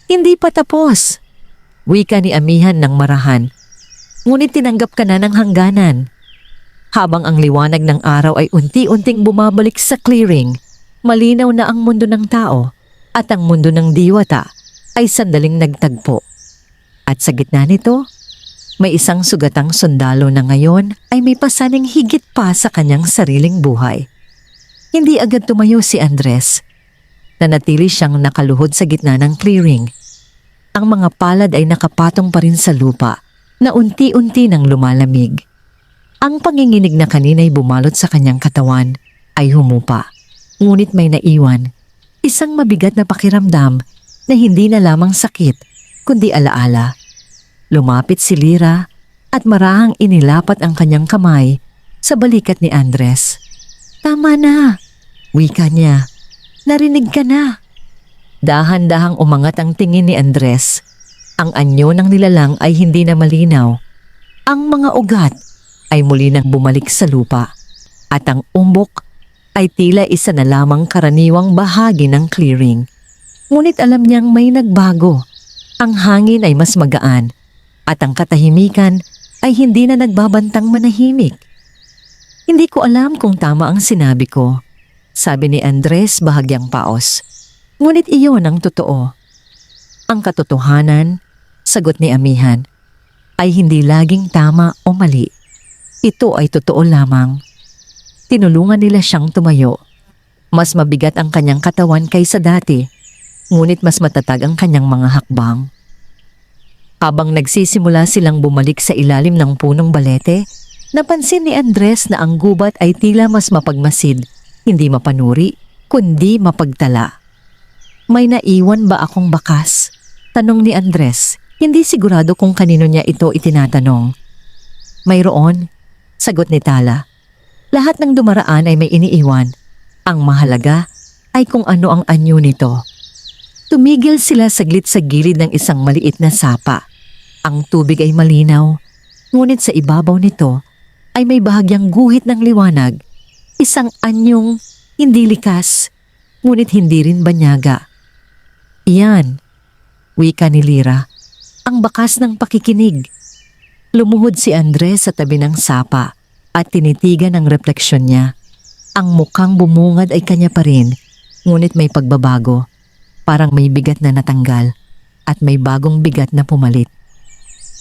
Hindi pa tapos. Wika ni amihan ng marahan. Ngunit tinanggap ka na ng hangganan. Habang ang liwanag ng araw ay unti-unting bumabalik sa clearing, malinaw na ang mundo ng tao at ang mundo ng diwata ay sandaling nagtagpo. At sa gitna nito, may isang sugatang sundalo na ngayon ay may pasaning higit pa sa kanyang sariling buhay. Hindi agad tumayo si Andres. Nanatili siyang nakaluhod sa gitna ng clearing. Ang mga palad ay nakapatong pa rin sa lupa na unti-unti nang lumalamig. Ang panginginig na kanina'y bumalot sa kanyang katawan ay humupa. Ngunit may naiwan, isang mabigat na pakiramdam na hindi na lamang sakit kundi alaala. Lumapit si Lyra at marahang inilapat ang kanyang kamay sa balikat ni Andres. Tama na, wika niya. Narinig ka na. Dahan-dahang umangat ang tingin ni Andres. Ang anyo ng nilalang ay hindi na malinaw. Ang mga ugat ay muli nang bumalik sa lupa at ang umbok ay tila isa na lamang karaniwang bahagi ng clearing. Ngunit alam niyang may nagbago. Ang hangin ay mas magaan at ang katahimikan ay hindi na nagbabantang manahimik. Hindi ko alam kung tama ang sinabi ko, sabi ni Andres bahagyang paos. Ngunit iyon ang totoo. Ang katotohanan, sagot ni amihan, ay hindi laging tama o mali. Ito ay totoo lamang. Tinulungan nila siyang tumayo. Mas mabigat ang kanyang katawan kaysa dati, ngunit mas matatag ang kanyang mga hakbang. Habang nagsisimula silang bumalik sa ilalim ng punong balete, napansin ni Andres na ang gubat ay tila mas mapagmasid, hindi mapanuri, kundi mapagtala. May naiwan ba akong bakas? Tanong ni Andres, hindi sigurado kung kanino niya ito itinatanong. Mayroon, sagot ni Tala. Lahat ng dumaraan ay may iniiwan. Ang mahalaga ay kung ano ang anyo nito. Tumigil sila saglit sa gilid ng isang maliit na sapa. Ang tubig ay malinaw, ngunit sa ibabaw nito ay may bahagyang guhit ng liwanag. Isang anyong hindi likas, ngunit hindi rin banyaga. Iyan, wika ni Lyra, ang bakas ng pakikinig. Lumuhod si Andres sa tabi ng sapa at tinitigan ang refleksyon niya. Ang mukhang bumungad ay kanya pa rin, ngunit may pagbabago. Parang may bigat na natanggal at may bagong bigat na pumalit.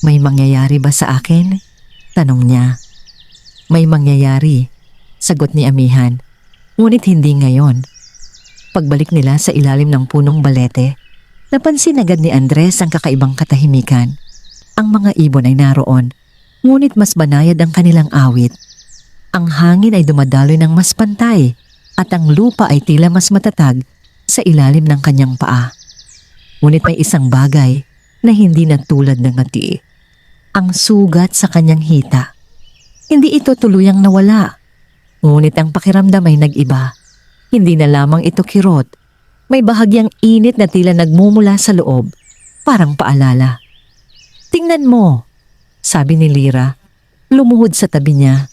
May mangyayari ba sa akin? Tanong niya. May mangyayari, sagot ni amihan, ngunit hindi ngayon. Pagbalik nila sa ilalim ng punong balete, napansin agad ni Andres ang kakaibang katahimikan. Ang mga ibon ay naroon, ngunit mas banayad ang kanilang awit. Ang hangin ay dumadaloy ng mas pantay at ang lupa ay tila mas matatag sa ilalim ng kanyang paa. Ngunit may isang bagay na hindi na tulad ng ngati. Ang sugat sa kanyang hita. Hindi ito tuluyang nawala. Ngunit ang pakiramdam ay nag-iba. Hindi na lamang ito kirot. May bahagyang init na tila nagmumula sa loob. parang paalala. "Tingnan mo," sabi ni Lyra. Lumuhod sa tabi niya.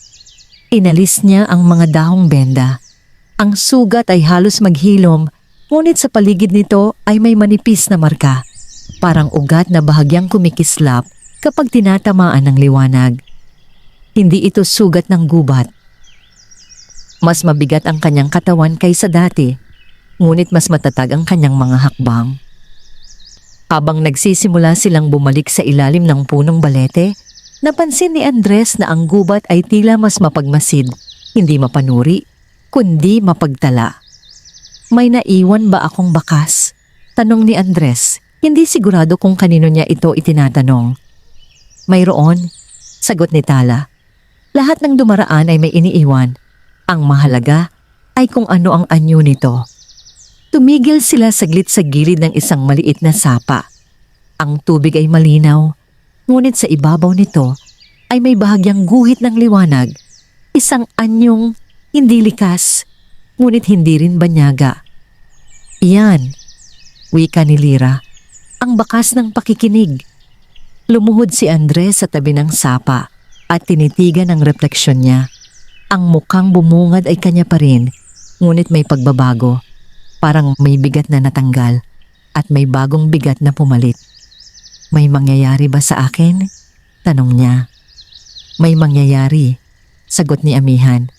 Inalis niya ang mga dahong benda. Ang sugat ay halos maghilom, ngunit sa paligid nito ay may manipis na marka. Parang ugat na bahagyang kumikislap kapag tinatamaan ng liwanag. Hindi ito sugat ng gubat. Mas mabigat ang kanyang katawan kaysa dati, ngunit mas matatag ang kanyang mga hakbang. Habang nagsisimula silang bumalik sa ilalim ng punong balete, napansin ni Andres na ang gubat ay tila mas mapagmasid, hindi mapanuri, kundi mapagtala. "May naiwan ba akong bakas?" tanong ni Andres, hindi sigurado kung kanino niya ito itinatanong. "Mayroon," sagot ni Tala. "Lahat ng dumaraan ay may iniiwan. Ang mahalaga ay kung ano ang anyo nito." Tumigil sila saglit sa gilid ng isang maliit na sapa. Ang tubig ay malinaw, ngunit sa ibabaw nito ay may bahagyang guhit ng liwanag. Isang anyong hindi likas, ngunit hindi rin banyaga. "Iyan," wika ni Lyra, "ang bakas ng pakikinig." Lumuhod si Andres sa tabi ng sapa at tinitigan ang refleksyon niya. Ang mukhang bumungad ay kanya pa rin, ngunit may pagbabago. Parang may bigat na natanggal at may bagong bigat na pumalit. "May mangyayari ba sa akin?" tanong niya. "May mangyayari," sagot ni Amihan,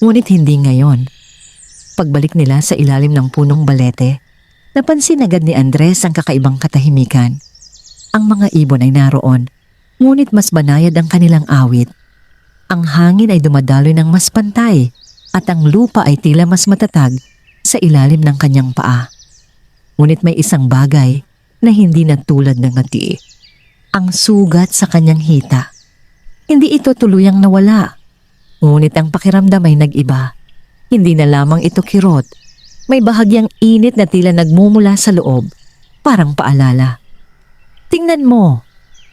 "ngunit hindi ngayon." Pagbalik nila sa ilalim ng punong balete, napansin agad ni Andres ang kakaibang katahimikan. Ang mga ibon ay naroon, ngunit mas banayad ang kanilang awit. Ang hangin ay dumadaloy ng mas pantay at ang lupa ay tila mas matatag sa ilalim ng kanyang paa. Ngunit may isang bagay na hindi na tulad ng ngati. Ang sugat sa kanyang hita. Hindi ito tuluyang nawala. Ngunit ang pakiramdam ay nag-iba. Hindi na lamang ito kirot. May bahagyang init na tila nagmumula sa loob, parang paalala. "Tingnan mo,"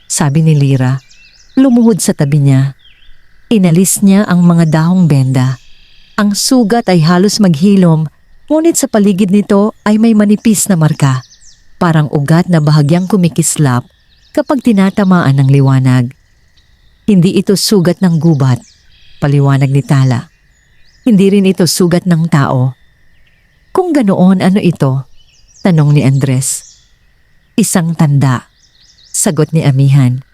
sabi ni Lyra. Lumuhod sa tabi niya. Inalis niya ang mga dahong benda. Ang sugat ay halos maghilom, ngunit sa paligid nito ay may manipis na marka. Parang ugat na bahagyang kumikislap kapag tinatamaan ng liwanag. Hindi ito sugat ng gubat, paliwanag ni Tala. Hindi rin ito sugat ng tao. "Kung ganoon, ano ito?" tanong ni Andres. "Isang tanda," sagot ni Amihan,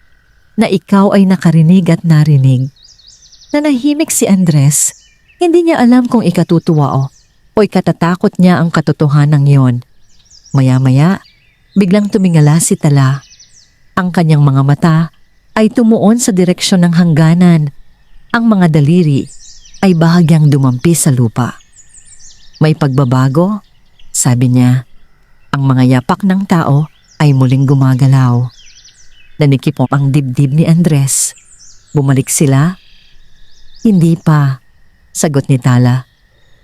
"na ikaw ay nakarinig at narinig." Nanahimik si Andres. Hindi niya alam kung ikatutuwa o ikatatakot niya ang katotohanan yon. Maya-maya, biglang tumingala si Tala. Ang kanyang mga mata ay tumuon sa direksyon ng hangganan. Ang mga daliri ay bahagyang dumampi sa lupa. "May pagbabago," sabi niya. Ang mga yapak ng tao ay muling gumagalaw. Nanikip ang dibdib ni Andres. Bumalik sila? "Hindi pa," sagot ni Tala.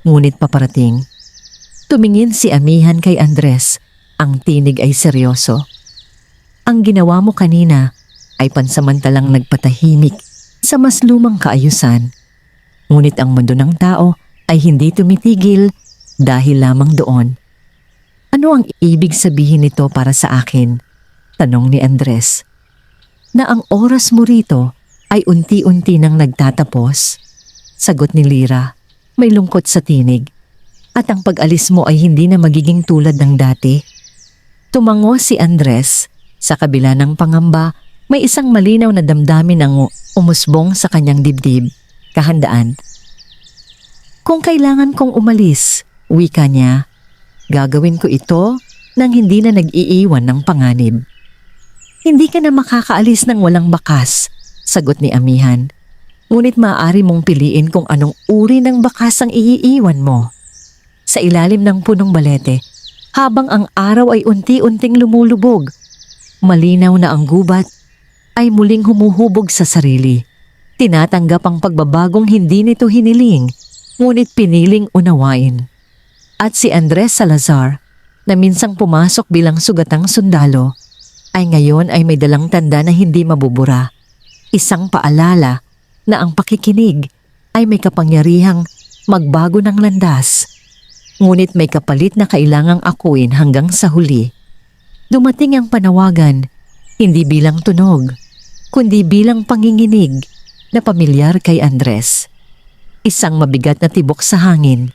"Ngunit paparating." Tumingin si Amihan kay Andres. Ang tinig ay seryoso. "Ang ginawa mo kanina ay pansamantalang nagpatahimik sa mas lumang kaayusan. Ngunit ang mundo ng tao ay hindi tumitigil dahil lamang doon." "Ano ang ibig sabihin nito para sa akin?" tanong ni Andres. "Na ang oras mo rito ay unti-unti nang nagtatapos," sagot ni Lyra, may lungkot sa tinig. "At ang pag-alis mo ay hindi na magiging tulad ng dati." Tumango si Andres. Sa kabila ng pangamba, may isang malinaw na damdamin ang umusbong sa kanyang dibdib. Kahandaan. "Kung kailangan kong umalis," wika niya, "gagawin ko ito nang hindi na nag-iiwan ng panganib." "Hindi ka na makakaalis ng walang bakas," sagot ni Amihan. "Ngunit maaari mong piliin kung anong uri ng bakas ang iiiwan mo." Sa ilalim ng punong balete, habang ang araw ay unti-unting lumulubog, malinaw na ang gubat ay muling humuhubog sa sarili. Tinatanggap ang pagbabagong hindi nito hiniling, ngunit piniling unawain. At si Andres Salazar, na minsang pumasok bilang sugatang sundalo, ay ngayon ay may dalang tanda na hindi mabubura. Isang paalala na ang pakikinig ay may kapangyarihang magbago ng landas, ngunit may kapalit na kailangang akuin hanggang sa huli. Dumating ang panawagan, hindi bilang tunog, kundi bilang panginginig na pamilyar kay Andres. Isang mabigat na tibok sa hangin,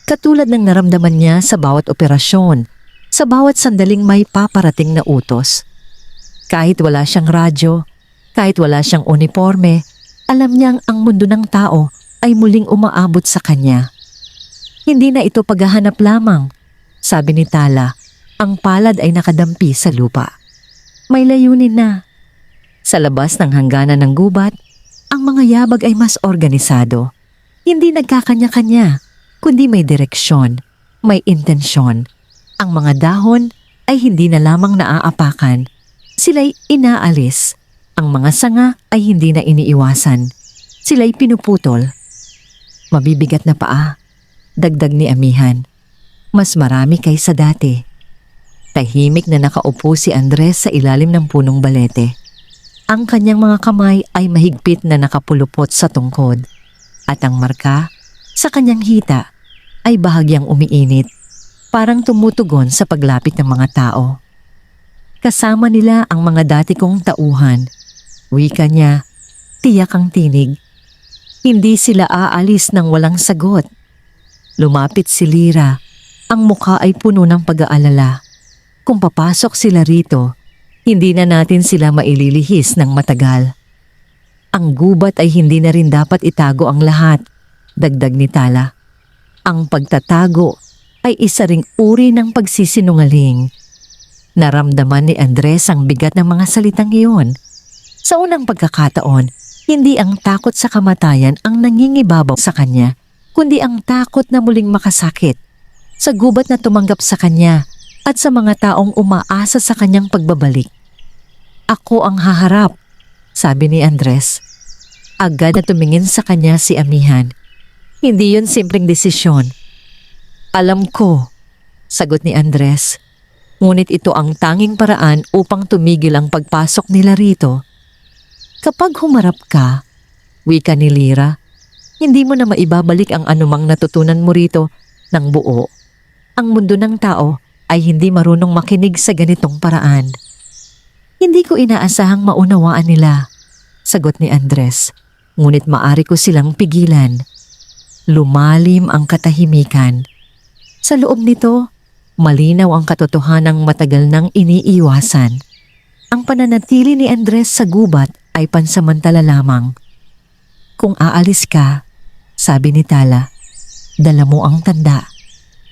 katulad ng naramdaman niya sa bawat operasyon, sa bawat sandaling may paparating na utos. Kahit wala siyang radyo, kahit wala siyang uniforme, alam niyang ang mundo ng tao ay muling umaabot sa kanya. Hindi na ito paghahanap lamang, sabi ni Tala, ang palad ay nakadampi sa lupa. May layunin na. Sa labas ng hangganan ng gubat, ang mga yabag ay mas organisado. Hindi nagkakanya-kanya, kundi may direksyon, may intensyon. Ang mga dahon ay hindi na lamang naaapakan, sila'y inaalis. Ang mga sanga ay hindi na iniiwasan, sila'y pinuputol. Mabibigat na paa, dagdag ni Amihan. Mas marami kaysa dati. Tahimik na nakaupo si Andres sa ilalim ng punong balete. Ang kanyang mga kamay ay mahigpit na nakapulupot sa tungkod. At ang marka sa kanyang hita ay bahagyang umiinit, parang tumutugon sa paglapit ng mga tao. Kasama nila ang mga dati kong tauhan. Wika niya, tiyak ang tinig. Hindi sila aalis nang walang sagot. Lumapit si Lira, ang mukha ay puno ng pag-aalala. Kung papasok sila rito, hindi na natin sila maililihis ng matagal. Ang gubat ay hindi na rin dapat itago ang lahat, dagdag ni Tala. Ang pagtatago ay isa ring uri ng pagsisinungaling. Naramdaman ni Andres ang bigat ng mga salitang iyon. Sa unang pagkakataon, hindi ang takot sa kamatayan ang nangingibabaw sa kanya, kundi ang takot na muling makasakit sa gubat na tumanggap sa kanya at sa mga taong umaasa sa kanyang pagbabalik. Ako ang haharap, sabi ni Andres. Agad na tumingin sa kanya si Amihan. Hindi yun simpleng desisyon. Alam ko, sagot ni Andres. Ngunit ito ang tanging paraan upang tumigil ang pagpasok nila rito. Kapag humarap ka, wika ni Lira, hindi mo na maibabalik ang anumang natutunan mo rito ng buo. Ang mundo ng tao ay hindi marunong makinig sa ganitong paraan. Hindi ko inaasahang maunawaan nila, sagot ni Andres. Ngunit maari ko silang pigilan. Lumalim ang katahimikan. Sa loob nito, malinaw ang katotohanang matagal nang iniiwasan. Ang pananatili ni Andres sa gubat ay pansamantala lamang. Kung aalis ka, sabi ni Tala, dala mo ang tanda.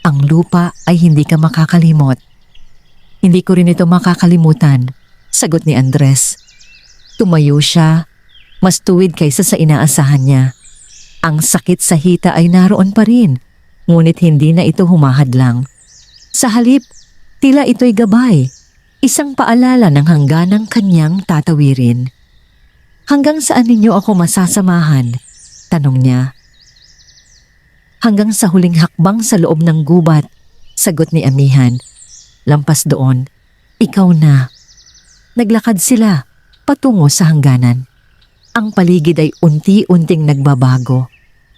Ang lupa ay hindi ka makakalimot. Hindi ko rin ito makakalimutan, sagot ni Andres. Tumayo siya, mas tuwid kaysa sa inaasahan niya. Ang sakit sa hita ay naroon pa rin, ngunit hindi na ito humahadlang. Sa halip, tila ito'y gabay, isang paalala ng hangganang kanyang tatawirin. Hanggang saan ninyo ako masasamahan? Tanong niya. Hanggang sa huling hakbang sa loob ng gubat, sagot ni Amihan. Lampas doon, ikaw na. Naglakad sila patungo sa hangganan. Ang paligid ay unti-unting nagbabago.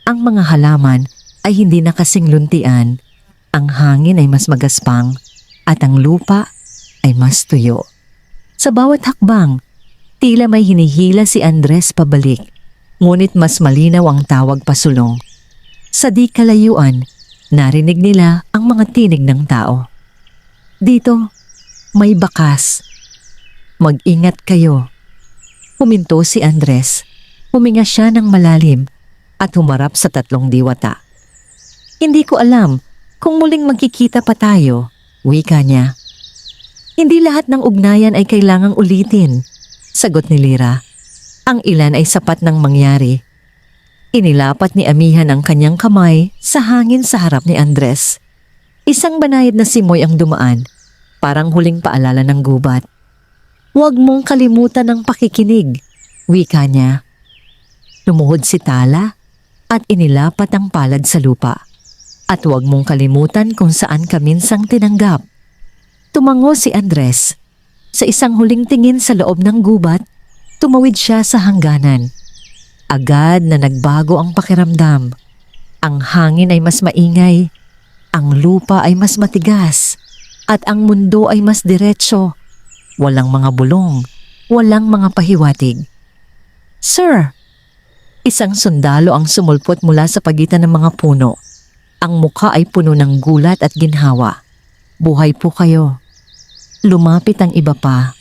Ang mga halaman ay hindi na kasing luntian. Ang hangin ay mas magaspang at ang lupa ay mas tuyo. Sa bawat hakbang, tila may hinihila si Andres pabalik, ngunit mas malinaw ang tawag pasulong. Sa di kalayuan, narinig nila ang mga tinig ng tao. Dito, may bakas. Mag-ingat kayo. Huminto si Andres. Huminga siya ng malalim at humarap sa tatlong diwata. Hindi ko alam kung muling magkikita pa tayo, wika niya. Hindi lahat ng ugnayan ay kailangang ulitin, sagot ni Lira. Ang ilan ay sapat nang mangyari. Inilapat ni Amihan ang kanyang kamay sa hangin sa harap ni Andres. Isang banayad na simoy ang dumaan, parang huling paalala ng gubat. Huwag mong kalimutan ang pakikinig, wika niya. Lumuhod si Tala at inilapat ang palad sa lupa. At huwag mong kalimutan kung saan ka minsang tinanggap. Tumango si Andres. Sa isang huling tingin sa loob ng gubat, tumawid siya sa hangganan. Agad na nagbago ang pakiramdam. Ang hangin ay mas maingay. Ang lupa ay mas matigas. at ang mundo ay mas diretso. Walang mga bulong, walang mga pahiwatig. "Sir!" Isang sundalo ang sumulpot mula sa pagitan ng mga puno. Ang mukha ay puno ng gulat at ginhawa. "Buhay po kayo." Lumapit ang iba pa.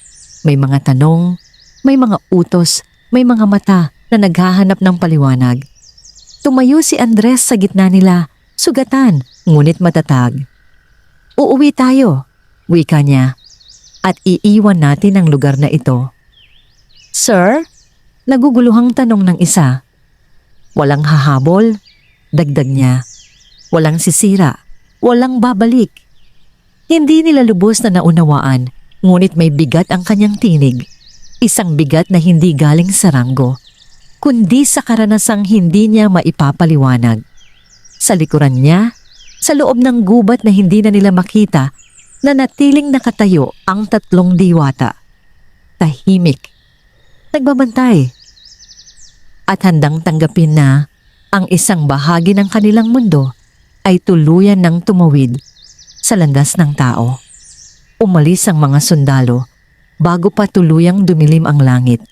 May mga tanong, may mga utos, may mga mata na naghahanap ng paliwanag. Tumayo si Andres sa gitna nila, sugatan, ngunit matatag. "Uuwi tayo," wika niya, "at iiwan natin ang lugar na ito." "Sir?" Naguguluhang tanong ng isa. "Walang hahabol," dagdag niya. "Walang sisira, walang babalik." Hindi nila lubos na naunawaan, ngunit may bigat ang kanyang tinig. Isang bigat na hindi galing sa ranggo, kundi sa karanasang hindi niya maipapaliwanag. Sa likuran niya, sa loob ng gubat na hindi na nila makita, nanatiling nakatayo ang 3 diwata. Tahimik, nagbabantay, at handang tanggapin na ang isang bahagi ng kanilang mundo ay tuluyan ng tumawid sa landas ng tao. Umalis ang mga sundalo bago pa tuluyang dumilim ang langit.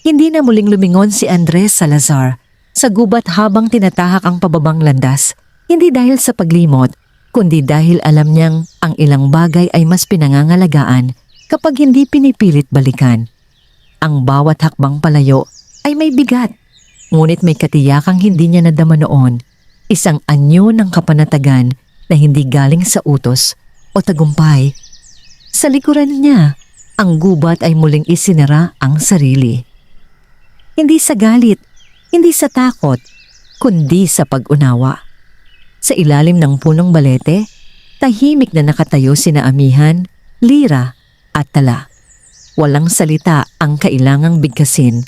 Hindi na muling lumingon si Andres Salazar sa gubat habang tinatahak ang pababang landas, hindi dahil sa paglimot, kundi dahil alam niyang ang ilang bagay ay mas pinangangalagaan kapag hindi pinipilit balikan. Ang bawat hakbang palayo ay may bigat, ngunit may katiyakang hindi niya nadama noon, isang anyo ng kapanatagan na hindi galing sa utos o tagumpay. Sa likuran niya, ang gubat ay muling isinara ang sarili. Hindi sa galit, hindi sa takot, kundi sa pag-unawa. Sa ilalim ng punong balete, tahimik na nakatayo sina Amihan, Lira at Tala. Walang salita ang kailangang bigkasin.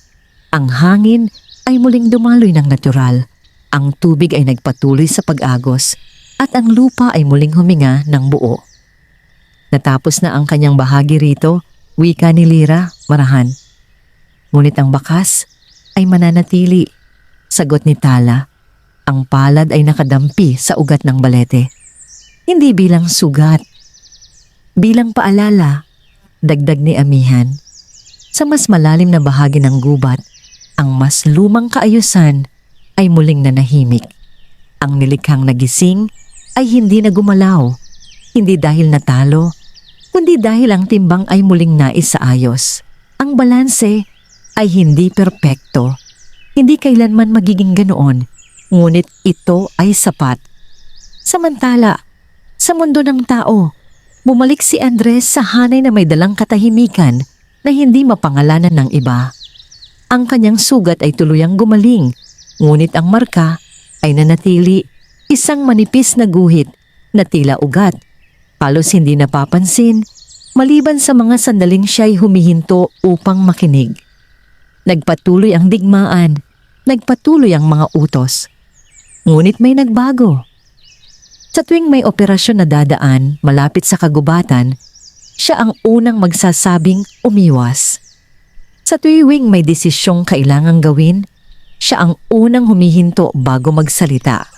Ang hangin ay muling dumaloy ng natural. Ang tubig ay nagpatuloy sa pag-agos at ang lupa ay muling huminga ng buo. Natapos na ang kanyang bahagi rito, wika ni Lira, marahan. Ngunit ang bakas ay mananatili. Sagot ni Tala, ang palad ay nakadampi sa ugat ng balete. Hindi bilang sugat, bilang paalala, dagdag ni Amihan. Sa mas malalim na bahagi ng gubat, ang mas lumang kaayusan ay muling nanahimik. Ang nilikhang nagising ay hindi na gumalaw, hindi dahil natalo, kundi dahil ang timbang ay muling nais sa ayos. Ang balanse ay hindi perpekto, hindi kailanman magiging ganoon, ngunit ito ay sapat. Samantala, sa mundo ng tao, bumalik si Andres sa hanay na may dalang katahimikan na hindi mapangalanan ng iba. Ang kanyang sugat ay tuluyang gumaling, ngunit ang marka ay nanatili, isang manipis na guhit na tila ugat, halos hindi napapansin, maliban sa mga sandaling siya'y humihinto upang makinig. Nagpatuloy ang digmaan, nagpatuloy ang mga utos. Ngunit may nagbago. Sa tuwing may operasyon na dadaan malapit sa kagubatan, siya ang unang magsasabing umiwas. Sa tuwing may desisyong kailangang gawin, siya ang unang humihinto bago magsalita.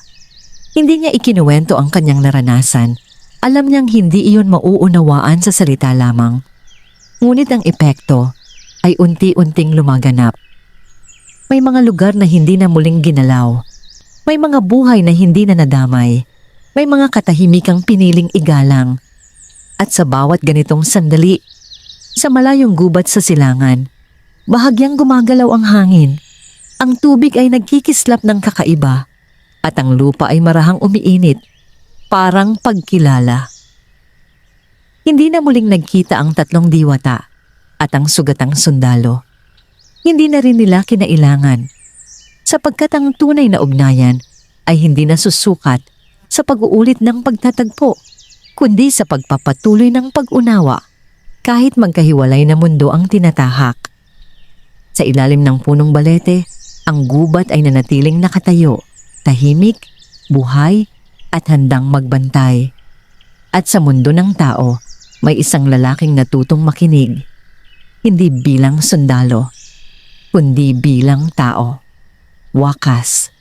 Hindi niya ikinuwento ang kanyang naranasan. Alam niyang hindi iyon mauunawaan sa salita lamang. Ngunit ang epekto ay unti-unting lumaganap. May mga lugar na hindi na muling ginalaw. May mga buhay na hindi na nadamay. May mga katahimikang piniling igalang. At sa bawat ganitong sandali, sa malayong gubat sa silangan, bahagyang gumagalaw ang hangin. Ang tubig ay nagkikislap ng kakaiba at ang lupa ay marahang umiinit, parang pagkilala. Hindi na muling nagkita ang 3 diwata at ang sugatang sundalo. Hindi na rin nila kinailangan, sapagkat ang tunay na ugnayan ay hindi nasusukat sa pag-uulit ng pagtatagpo, kundi sa pagpapatuloy ng pag-unawa kahit magkahiwalay na mundo ang tinatahak. Sa ilalim ng punong balete, ang gubat ay nanatiling nakatayo, tahimik, buhay, at handang magbantay. At sa mundo ng tao, may isang lalaking natutong makinig, hindi bilang sundalo, kundi bilang tao. Wakas.